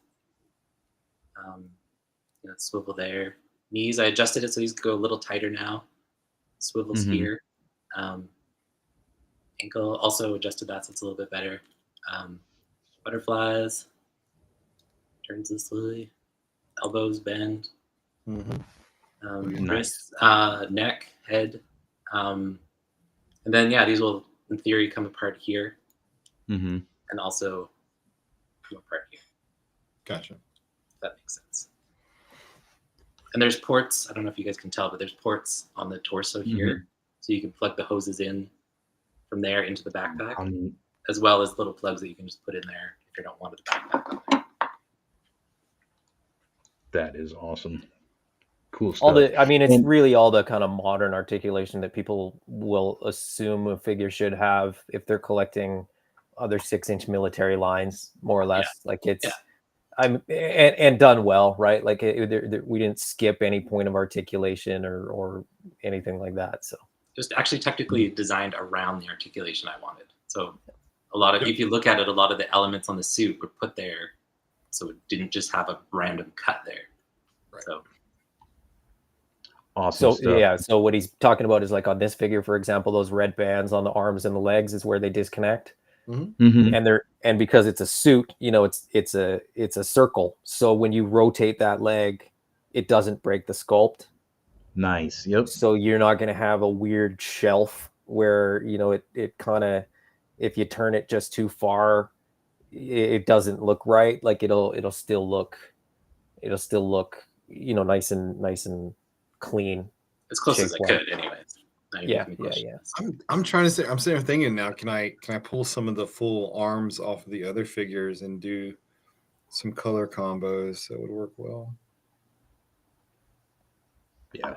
Swivel there. Knees, I adjusted it so he's go a little tighter now. Swivels here. Ankle, also adjusted that so it's a little bit better. Butterflies. Turns this slowly. Elbows bend. Nice. Wrists, neck, head, and then these will, in theory, come apart here, Mm-hmm. and also come apart here. Gotcha. If that makes sense. And there's ports. I don't know if you guys can tell, but there's ports on the torso here, so you can plug the hoses in from there into the backpack, as well as little plugs that you can just put in there if you don't want the backpack on there. That is awesome. Cool stuff. All the, I mean, it's really all the kind of modern articulation that people will assume a figure should have if they're collecting other 6-inch military lines, more or less. Like it's, and done well, right? Like we didn't skip any point of articulation or anything like that. So just actually technically designed around the articulation I wanted. So a lot of, if you look at it, a lot of the elements on the suit were put there, so it didn't just have a random cut there. Right. So awesome stuff. Yeah, so what he's talking about is like on this figure, for example, those red bands on the arms and the legs is where they disconnect. And because it's a suit, you know, it's a circle. So when you rotate that leg, it doesn't break the sculpt. Nice. Yep. So you're not going to have a weird shelf where, you know, it kind of, if you turn it just too far, it doesn't look right. Like it'll still look, you know, nice and clean. As close as I could, anyways. Yeah. I'm trying to say. I'm sitting there thinking now. Can I pull some of the full arms off of the other figures and do some color combos that would work well? Yeah.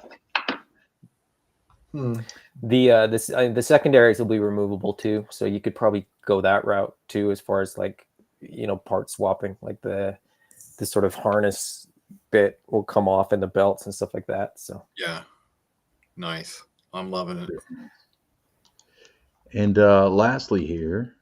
The secondaries will be removable too, so you could probably go that route too, as far as like, you know, part swapping, like the sort of harness bit will come off and the belts and stuff like that. So yeah, nice. I'm loving it. And lastly here,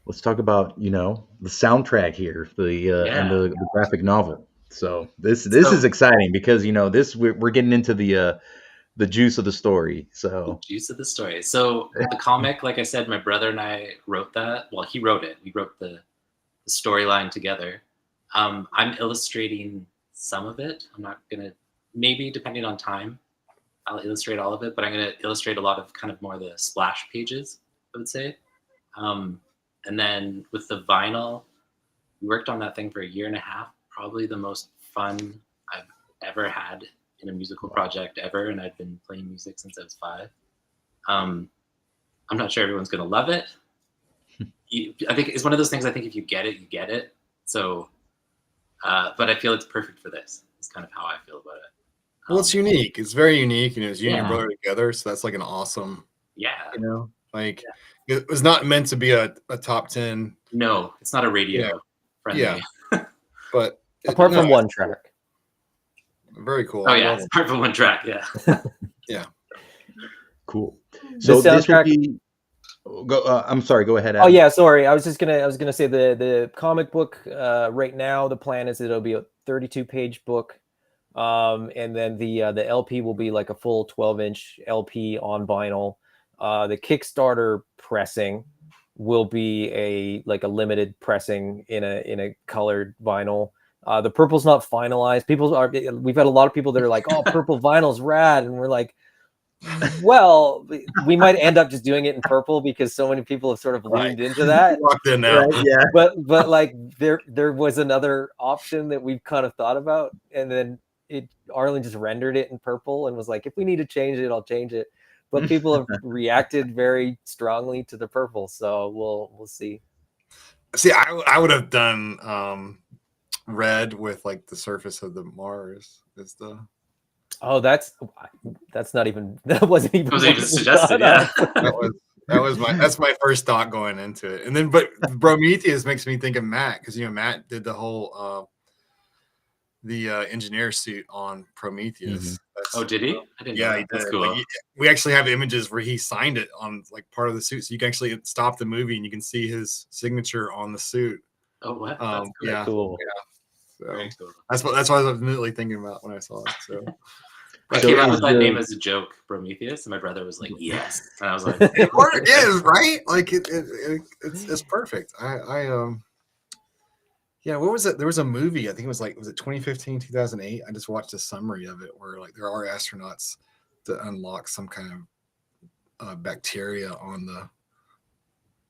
let's talk about, you know, the soundtrack here, and the graphic novel. So this is exciting because, you know, we're getting into the juice of the story. So the juice of the story. So the comic, like I said, my brother and I wrote that. Well, he wrote it. We wrote the storyline together. I'm illustrating some of it. I'm not gonna, maybe depending on time, I'll illustrate all of it, but I'm gonna illustrate a lot of kind of more the splash pages, I would say. And then with the vinyl, we worked on that thing for 1.5 years. Probably the most fun I've ever had in a musical project ever, and I've been playing music since I was 5. I'm not sure everyone's gonna love it. I think it's one of those things. I think if you get it, you get it. So, but I feel it's perfect for this. It's kind of how I feel about it. Well, it's unique. It's very unique. You know, it's you and your brother together, so that's like an awesome. Yeah. You know, like it was not meant to be a top 10. No, it's not a radio friendly. Yeah. But apart from one track. Very cool. Oh yeah, apart from one track. Yeah. Yeah. Cool. So this will be. I'm sorry. Go ahead, Adam. Oh yeah, sorry. I was gonna say the comic book. Right now, the plan is it'll be a 32-page book, and then the LP will be like a full 12-inch LP on vinyl. The Kickstarter pressing will be a limited pressing in a colored vinyl. The purple's not finalized. We've had a lot of people that are like, "Oh, purple vinyl's rad," and we're like, well, we might end up just doing it in purple because so many people have sort of leaned into that. Locked in now. Right, yeah. But like there was another option that we've kind of thought about, and then Arlen just rendered it in purple and was like, if we need to change it, I'll change it. But people have reacted very strongly to the purple, so we'll see. See, I would have done red with like the surface of the Mars is the. Oh, that's not even, that wasn't even suggested. Yeah. That's my first thought going into it. And then, but Prometheus makes me think of Matt, because, you know, Matt did the whole, the engineer suit on Prometheus. Oh, did he? I didn't know. He did. That's cool. Like, we actually have images where he signed it on like part of the suit. So you can actually stop the movie and you can see his signature on the suit. Oh, what? That's cool. Yeah. So that's what I was immediately thinking about when I saw it. So I came out with that name as a joke, Prometheus, and my brother was like, "Yes," and I was like, "It is right. Like it's perfect." Yeah, what was it? There was a movie, I think it was like, was it 2015, 2008? I just watched a summary of it where like there are astronauts to unlock some kind of bacteria on the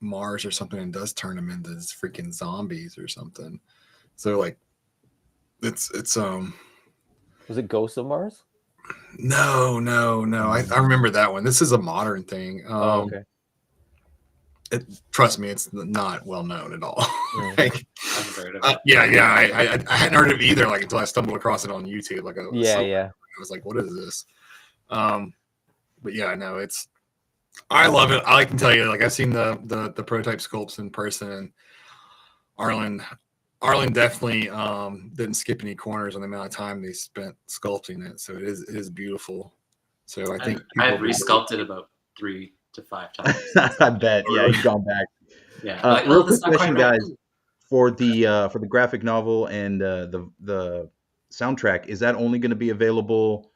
Mars or something and does turn them into freaking zombies or something. So like it's Was it Ghosts of Mars? no. I remember that one. This is a modern thing. Okay. Trust me, it's not well known at all. Mm. Like, I haven't heard of it. I hadn't heard of it either. Like until I stumbled across it on YouTube. Like, Yeah. I was like, what is this? But yeah, no, I love it. I can tell you, like I've seen the prototype sculpts in person, and Arlen definitely didn't skip any corners on the amount of time they spent sculpting it. So it is beautiful. So I think I've resculpted about 3 to 5 times. I bet. Yeah, you've gone back. Yeah. Like, Real this quick is not question, quite right. guys. For the graphic novel and the soundtrack, is that only going to be available,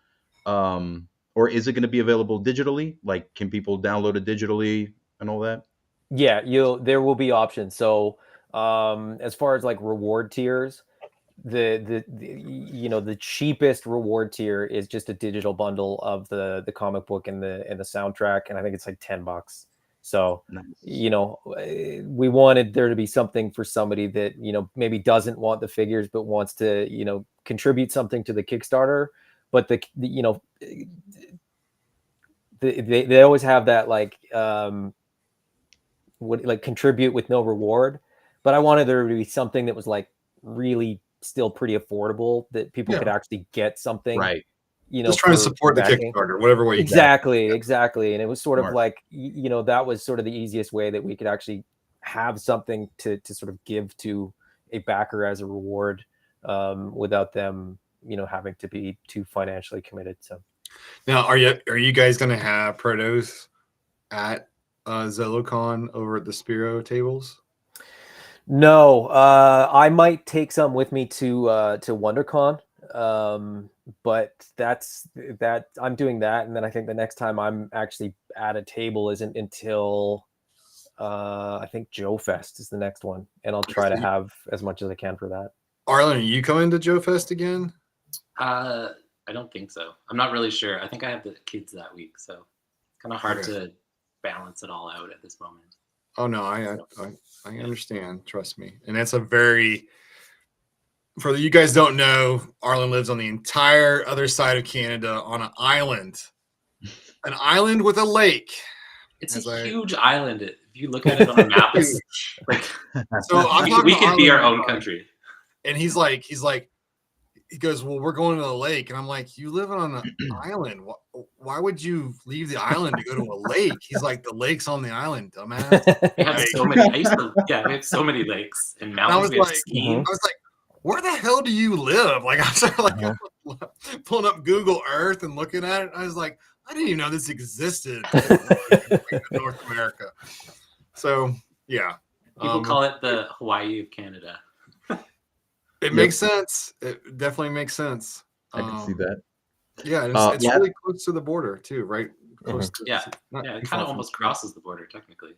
or is it going to be available digitally? Like, can people download it digitally and all that? Yeah, there will be options. So as far as like reward tiers, the cheapest reward tier is just a digital bundle of the comic book and the soundtrack, and I think it's like $10. So Nice. We wanted there to be something for somebody that maybe doesn't want the figures but wants to contribute something to the Kickstarter. But they always have that like contribute with no reward. But I wanted there to be something that was like really still pretty affordable, that people could actually get something, right? Just trying to support the Kickstarter, whatever way you exactly. And it was sort Smart. of like that was sort of the easiest way that we could actually have something to sort of give to a backer as a reward, without them having to be too financially committed. So now, are you guys going to have protos at ZeloCon over at the Spiro tables? No, I might take some with me to WonderCon, but that's that. I'm doing that, and then I think the next time I'm actually at a table isn't until I think Joe Fest is the next one, and I'll try to have as much as I can for that. Arlen, are you coming to Joe Fest again? I don't think so. I'm not really sure. I think I have the kids that week, so it's kind of hard to balance it all out at this moment. Oh no, I understand. Trust me. And that's a very, for you guys don't know, Arlen lives on the entire other side of Canada on an island with a lake. It's a huge island. If you look at it on a map, it's like so we could be our own country. And he goes, well, we're going to the lake. And I'm like, you live on an island. Why would you leave the island to go to a lake? He's like, the lake's on the island, dumbass. We have so many. We have so many lakes and mountains. I was like, where the hell do you live? Like, I was like, pulling up Google Earth and looking at it. I was like, I didn't even know this existed in North America. So, yeah. People call it the Hawaii of Canada. It makes sense. It definitely makes sense. I can see that. Yeah, it's really close to the border too, right? Close to, it kind of almost crosses the border technically.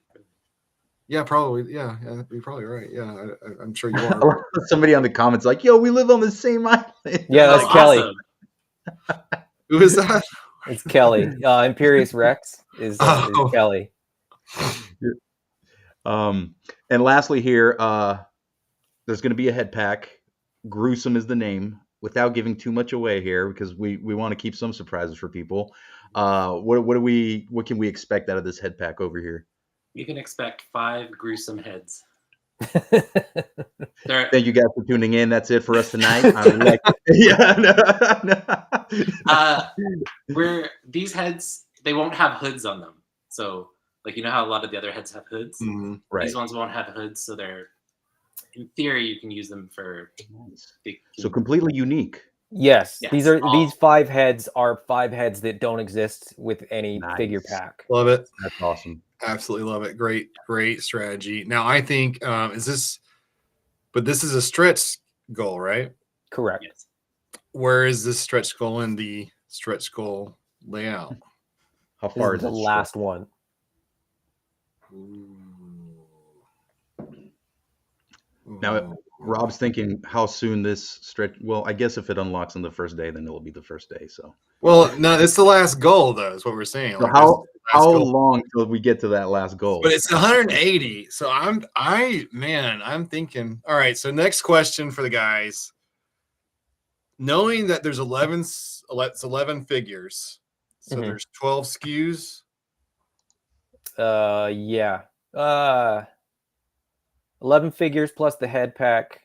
Yeah, probably. Yeah, you're probably right. Yeah, I'm sure you are. Somebody on the comments like, "Yo, we live on the same island." Yeah, that's Kelly. Awesome. Who is that? It's Kelly. Imperious Rex is Kelly. And lastly here, there's going to be a head pack. Gruesome is the name, without giving too much away here, because we want to keep some surprises for people. What can we expect out of this head pack over here? You can expect 5 gruesome heads. Thank you guys for tuning in. That's it for us tonight. These heads, they won't have hoods on them. So, like, you know how a lot of the other heads have hoods? Mm-hmm. Right. These ones won't have hoods, so they're, in theory, you can use them for. So completely unique. Yes, these 5 heads are 5 heads that don't exist with any figure pack. Love it. That's awesome. Absolutely love it. Great strategy. Now I think this is a stretch goal, right? Correct. Yes. Where is this stretch goal in the stretch goal layout? How far is the last one? Now, Rob's thinking how soon this stretch. Well, I guess if it unlocks on the first day, then it'll be the first day. So. Well, no, it's the last goal, though. Is what we're saying. So Like, this is the last how goal. long till we get to that last goal? But it's 180. So I'm thinking. All right. So next question for the guys. Knowing that there's 11 figures, so there's 12 SKUs. Yeah. 11 figures plus the head pack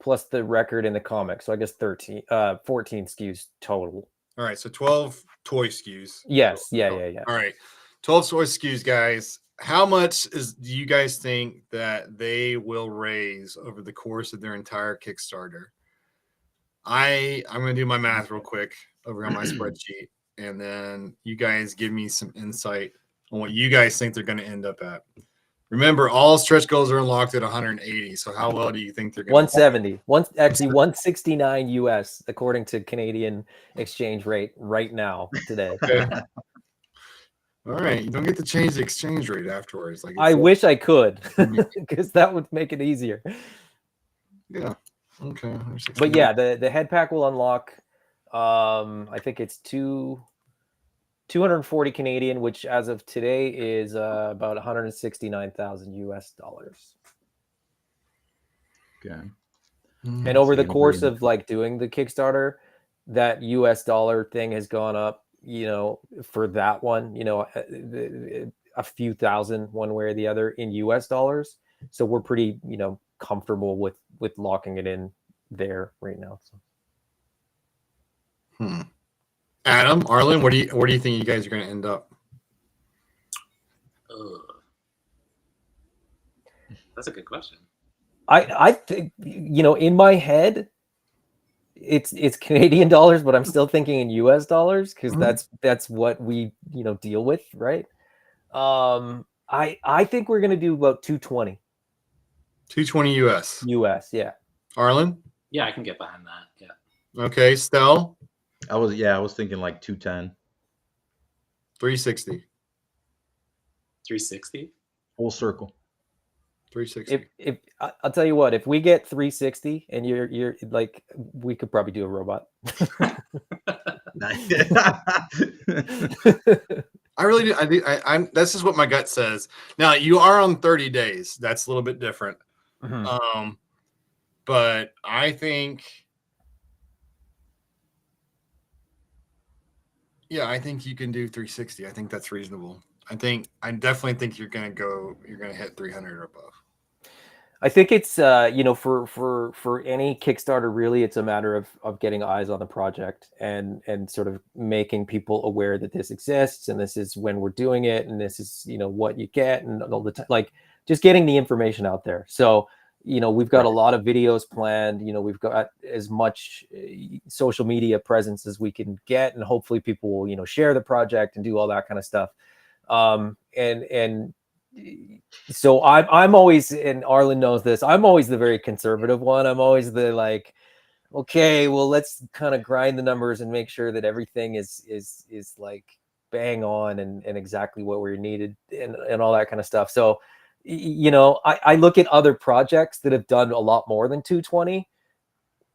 plus the record in the comic. So I guess 14 SKUs total. All right, so 12 toy SKUs. Yes. Yeah. All right. 12 toy SKUs, guys. How much do you guys think that they will raise over the course of their entire Kickstarter? I'm gonna do my math real quick over on my spreadsheet, and then you guys give me some insight on what you guys think they're gonna end up at. Remember, all stretch goals are unlocked at 180. So how well do you think they're going to 170? Actually 169 US according to Canadian exchange rate right now today. Okay. All right, you don't get to change the exchange rate afterwards. Like I wish I could, because that would make it easier. Yeah. Okay. But yeah, the head pack will unlock. I think it's 240 Canadian, which as of today is about 169,000 US dollars. Okay. And over the course of like doing the Kickstarter, that US dollar thing has gone up, you know, for that one, you know, a few thousand one way or the other in US dollars. So we're pretty, you know, comfortable with locking it in there right now. So. Adam, Arlen, where do you think you guys are going to end up? That's a good question. I think, you know, in my head, it's Canadian dollars, but I'm still thinking in US dollars because that's what we, you know, deal with, right? I think we're gonna do about 220. 220 US. US, yeah. Arlen? Yeah, I can get behind that. Yeah. Okay, Stel? I was thinking like 210. 360. 360? Full circle. 360. If I'll tell you what, if we get 360 and you're like, we could probably do a robot. I really do. I'm that's just what my gut says. Now you are on 30 days. That's a little bit different. But I think, yeah, I think you can do 360. I think that's reasonable. I definitely think you're gonna hit 300 or above. I think it's you know, for any Kickstarter, really, it's a matter of getting eyes on the project and sort of making people aware that this exists and this is when we're doing it and this is, you know, what you get and all the time, like just getting the information out there. So, you know, we've got a lot of videos planned. You know, we've got as much social media presence as we can get, and hopefully people will, you know, share the project and do all that kind of stuff. And so I'm always, and Arlen knows this, I'm always the very conservative one. I'm always the like, okay, well, let's kind of grind the numbers and make sure that everything is like bang on and exactly what we're needed and all that kind of stuff. So, you know, I look at other projects that have done a lot more than 220,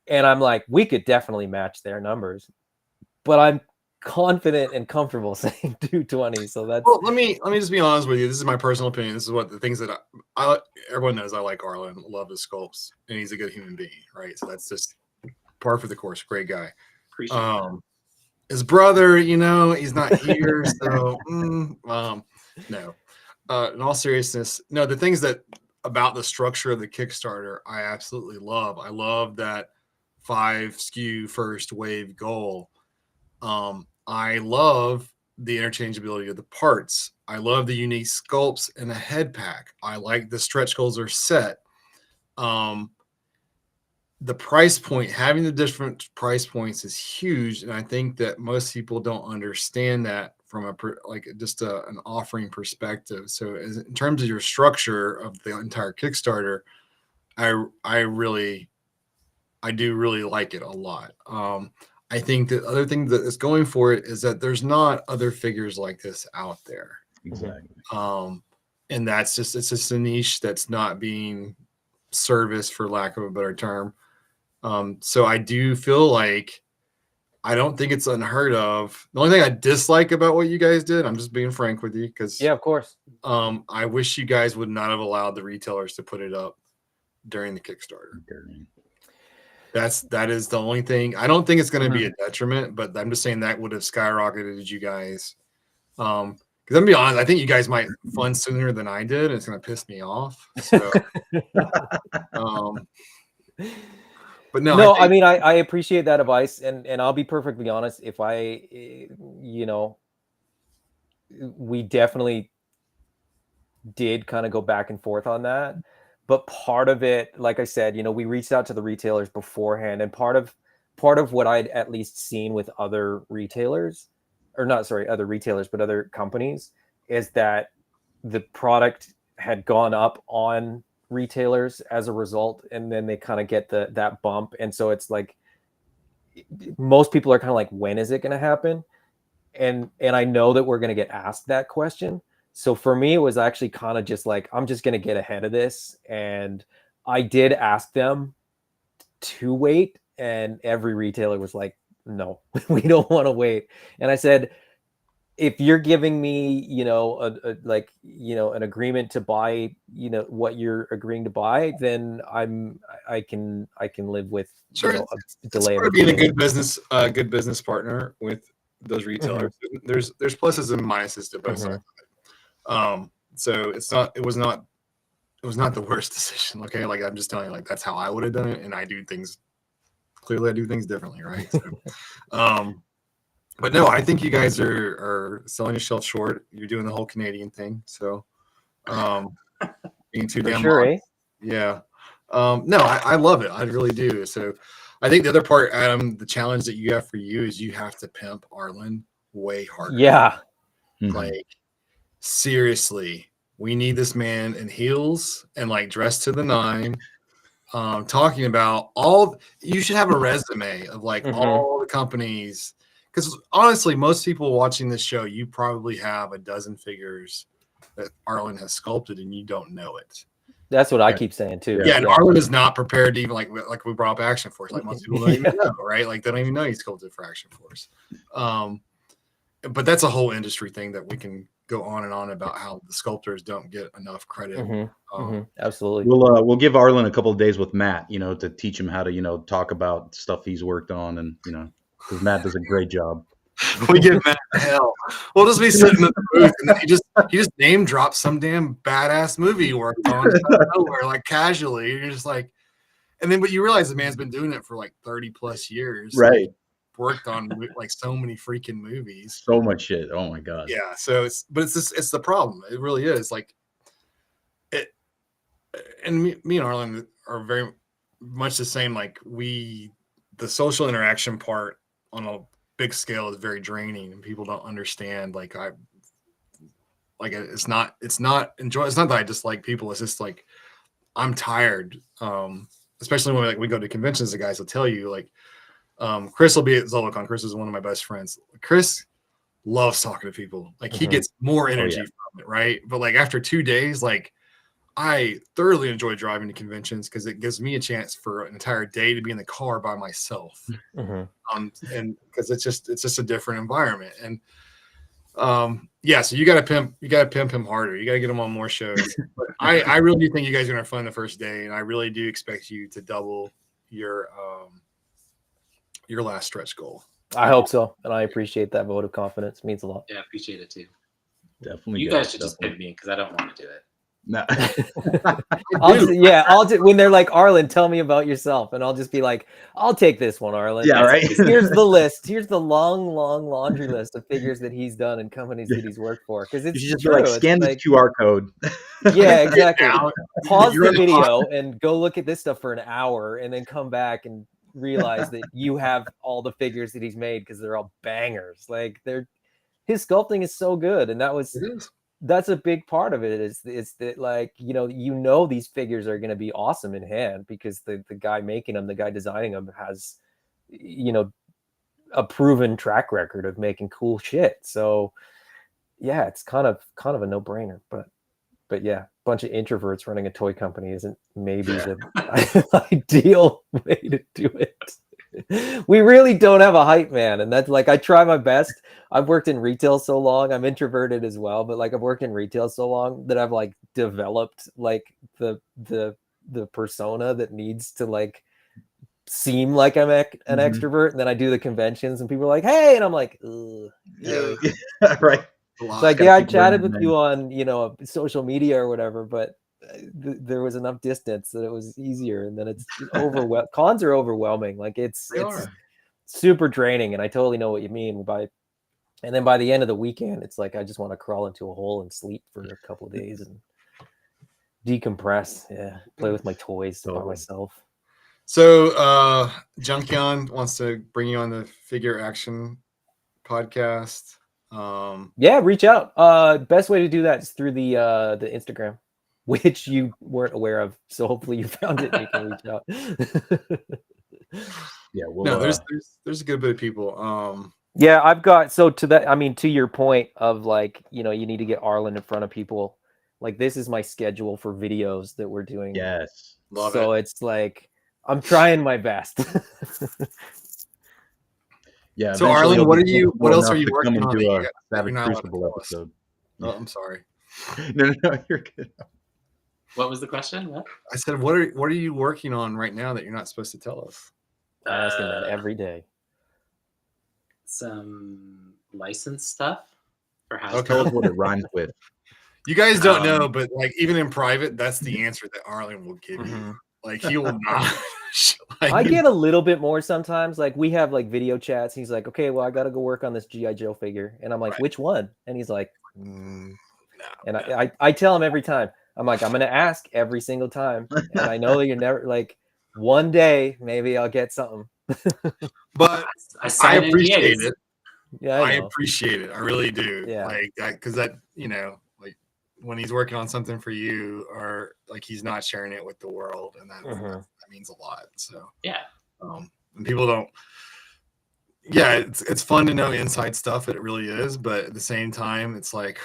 and I'm like, we could definitely match their numbers, but I'm confident and comfortable saying 220. So that's, well, let me just be honest with you. This is my personal opinion. This is what the things that I everyone knows. I like Arlen, love his sculpts, and he's a good human being, right? So that's just par for the course. Great guy. Appreciate that. His brother, you know, he's not here, so no. In all seriousness, no. The things that about the structure of the Kickstarter, I absolutely love. I love that 5 SKU first wave goal. I love the interchangeability of the parts. I love the unique sculpts and the head pack. I like the stretch goals are set. The price point, having the different price points is huge, and I think that most people don't understand that from an offering perspective. So, in terms of your structure of the entire Kickstarter, I do really like it a lot. I think the other thing that is going for it is that there's not other figures like this out there. Exactly. And it's just a niche that's not being service, for lack of a better term. So I do feel like I don't think it's unheard of. The only thing I dislike about what you guys did, I'm just being frank with you, because Yeah, of course. I wish you guys would not have allowed the retailers to put it up during the Kickstarter. That is the only thing. I don't think it's going to be a detriment, but I'm just saying that would have skyrocketed you guys. Because I'm gonna be honest, I think you guys might fund sooner than I did, and it's going to piss me off. So, but no, I mean, I appreciate that advice, and I'll be perfectly honest. If we definitely did kind of go back and forth on that, but part of it, like I said, we reached out to the retailers beforehand, and part of what I'd at least seen with other retailers, or not, sorry, other retailers, but other companies, is that the product had gone up on retailers as a result, and then they kind of get that bump, and so it's like most people are kind of like, when is it going to happen? And I know that we're going to get asked that question. So for me, it was actually kind of just like, I'm just going to get ahead of this. And I did ask them to wait, and every retailer was like, no, we don't want to wait. And I said, if you're giving me, an agreement to buy, what you're agreeing to buy, then I can live with a delay. It's being a good business partner with those retailers. Mm-hmm. There's pluses and minuses to both sides of it. So it was not the worst decision. Okay, like I'm just telling you, like that's how I would have done it, and I do things differently, right? So, but no, I think you guys are selling yourself short. You're doing the whole Canadian thing, so being too damn long. Yeah. No, I love it. I really do. So I think the other part, Adam, the challenge that you have for you is you have to pimp Arlen way harder. Yeah. Like seriously, we need this man in heels and like dressed to the nine. Talking about you should have a resume of like all the companies, because honestly, most people watching this show, you probably have a dozen figures that Arlen has sculpted and you don't know it. That's what I keep saying too. Yeah, and Arlen is not prepared to even like we brought up Action Force. Like most people don't even know, right? Like they don't even know he sculpted for Action Force. But that's a whole industry thing that we can go on and on about, how the sculptors don't get enough credit. Absolutely. We'll give Arlen a couple of days with Matt, to teach him how to, talk about stuff he's worked on, and because Matt does a great job. We give Matt hell. We'll just be sitting in the booth, and then he just name drops some damn badass movie he worked on nowhere, like casually. You're just like, but you realize the man's been doing it for like 30 plus years, right? Worked on like so many freaking movies, so much shit. Oh my god. Yeah. So it's the problem. It really is like it. And me and Arlen are very much the same. Like the social interaction part on a big scale is very draining, and people don't understand. It's not enjoy. It's not that I dislike people. It's just like I'm tired. Especially when we go to conventions, the guys will tell you like. Chris will be at ZoloCon. Chris is one of my best friends. Chris loves talking to people. Like he gets more energy from it, right? But like after 2 days, like I thoroughly enjoy driving to conventions because it gives me a chance for an entire day to be in the car by myself. And because it's just a different environment. And so you gotta pimp him harder. You gotta get him on more shows. But I really do think you guys are gonna have fun the first day, and I really do expect you to double your last stretch goal. I hope so, and I appreciate that vote of confidence. It means a lot. Yeah, I appreciate it too. Definitely. You guys should just pimp me because I don't want to do it. No. I'll do when they're like, Arlen, tell me about yourself, and I'll just be like, I'll take this one, Arlen. Yeah, right. Here's the list. Here's the long laundry list of figures that he's done and companies that he's worked for. Because it's just like scan this QR code. Yeah, exactly. Pause the video and go look at this stuff for an hour, and then come back and realize that you have all the figures that he's made because they're all bangers. Like his sculpting is so good, and that's a big part of it. Is that like these figures are going to be awesome in hand because the guy making them, the guy designing them, has a proven track record of making cool shit. So yeah, it's kind of a no brainer. But yeah, bunch of introverts running a toy company isn't maybe the ideal way to do it. We really don't have a hype man, and that's like I try my best. I've worked in retail so long. I'm introverted as well, but like I've worked in retail so long that I've like developed like the persona that needs to like seem like I'm an extrovert, and then I do the conventions and people are like, hey, and I'm like, ugh. Yeah. Right. It's like, yeah, I chatted with you on, you know, social media or whatever, but there was enough distance that it was easier. And then it's overwhelming. Cons are overwhelming. Like it's super draining. And I totally know what you mean and then by the end of the weekend, it's like, I just want to crawl into a hole and sleep for a couple of days and decompress. Yeah. Play with my toys by myself. So Junkion wants to bring you on the Figure Action podcast. Yeah, reach out. Best way to do that is through the Instagram, which you weren't aware of. So hopefully you found it and you can reach out. Yeah, no, there's a good bit of people. Yeah, I've got to your point of like, you know, you need to get Arlen in front of people. Like this is my schedule for videos that we're doing. Yes. Love so it. It's like I'm trying my best. Yeah. So Arlen, what else are you working on? That Crucible episode. Oh, I'm sorry. No, you're good. What was the question? What? I said, what are you working on right now that you're not supposed to tell us? I ask him that every day. Some licensed stuff for Hasbro. Okay. Tell us what it rhymes with. You guys don't know, but like even in private, that's the answer that Arlen will give you. Like he will not. Like, I get a little bit more sometimes. Like we have like video chats. He's like, okay, well, I got to go work on this G.I. Joe figure. And I'm like, which one? And he's like, I tell him every time. I'm like, I'm going to ask every single time. And I know that you're never like one day, maybe I'll get something. But I appreciate it. Yeah, I appreciate it. I really do. Yeah. Like because that, you know, like when he's working on something for you or like he's not sharing it with the world and that means a lot. So yeah. And people don't it's fun to know inside stuff. It really is, but at the same time, it's like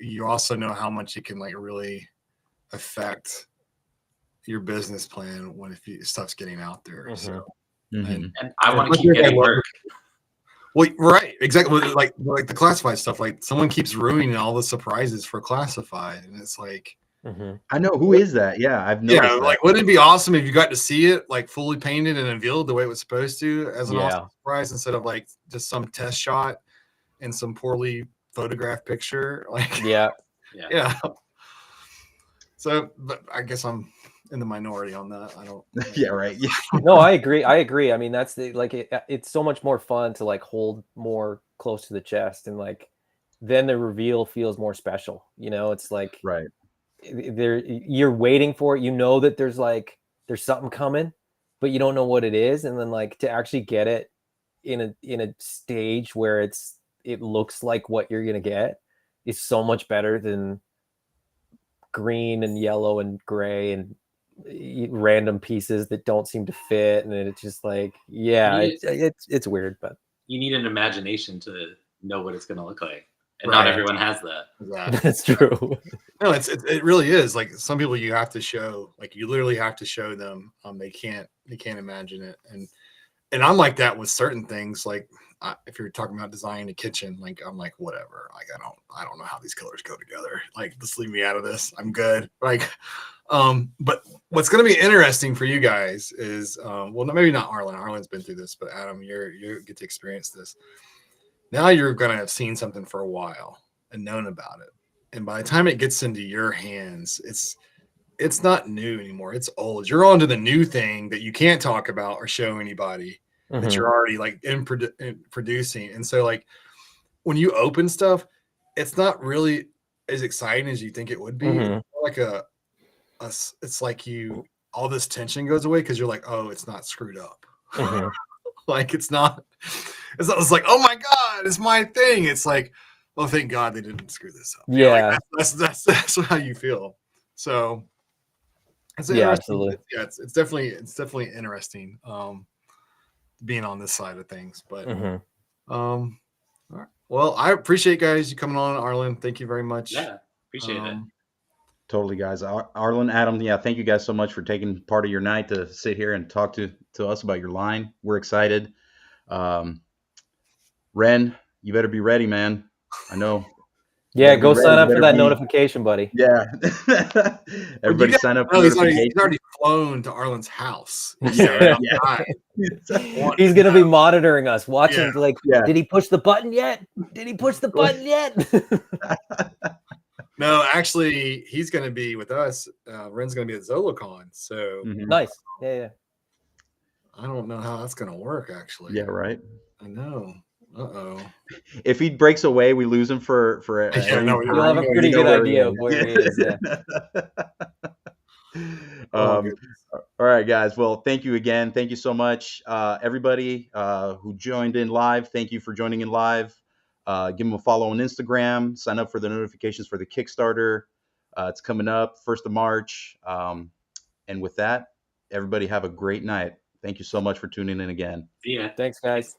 you also know how much it can like really affect your business plan when stuff's getting out there. So and I want to keep getting work. Well, right, exactly. Like the classified stuff. Like someone keeps ruining all the surprises for classified, and it's like, I know who is that. Yeah, I've noticed. Yeah, like wouldn't it be awesome if you got to see it like fully painted and unveiled the way it was supposed to as an awesome surprise instead of like just some test shot and some poorly photographed picture. Like yeah. So, but I guess I'm in the minority on that. I don't. Yeah, right. Yeah. No, I agree. I mean, that's it's so much more fun to like hold more close to the chest, and like then the reveal feels more special. You know, it's like you're waiting for it. You know that there's something coming, but you don't know what it is, and then like to actually get it in a stage where it looks like what you're gonna get is so much better than green and yellow and gray and random pieces that don't seem to fit, and it's just like it's weird, but you need an imagination to know what it's going to look like, and not everyone has that. That's true. No, it really is. Like some people you have to show, like you literally have to show them. They can't imagine it, and I'm like that with certain things. Like if you're talking about designing a kitchen, like I'm like whatever. Like I don't know how these colors go together. Like just leave me out of this. I'm good. Like. But what's going to be interesting for you guys is, well, maybe not Arlen. Arlen's been through this, but Adam, you get to experience this. Now you're going to have seen something for a while and known about it. And by the time it gets into your hands, it's not new anymore. It's old. You're on to the new thing that you can't talk about or show anybody that you're already like in producing. And so like when you open stuff, it's not really as exciting as you think it would be. It's like it's like all this tension goes away because you're like, oh, it's not screwed up. Like it's like, oh my God, it's my thing. It's like, oh, thank God they didn't screw this up. Yeah. Like, that's how you feel. So absolutely. Yeah, it's definitely interesting being on this side of things. But all right. Well, I appreciate you coming on, Arlen. Thank you very much. Yeah, appreciate it. Totally, guys. Arlen, Adam, yeah, thank you guys so much for taking part of your night to sit here and talk to us about your line. We're excited. Ren, you better be ready, man. I know. Yeah, go ready. sign You up for better that be- notification, buddy. Yeah. Everybody sign up for No, he's notifications. already flown to Arlen's house. Yeah, He's gonna be monitoring us, watching like, Yeah. did he push the button yet? Did he push the button yet? No, actually, he's going to be with us. Ren's going to be at ZoloCon, so Mhm. Nice. Yeah. I don't know how that's going to work. Actually, Yeah, right. I know. If he breaks away, we lose him for Yeah, no, You'll have a pretty good idea of where he is. Yeah. All right, guys. Well, thank you again. Thank you so much, everybody who joined in live. Thank you for joining in live. Give them a follow on Instagram. Sign up for the notifications for the Kickstarter. It's coming up 1st of March. And with that, everybody have a great night. Thank you so much for tuning in again. Yeah. Thanks, guys.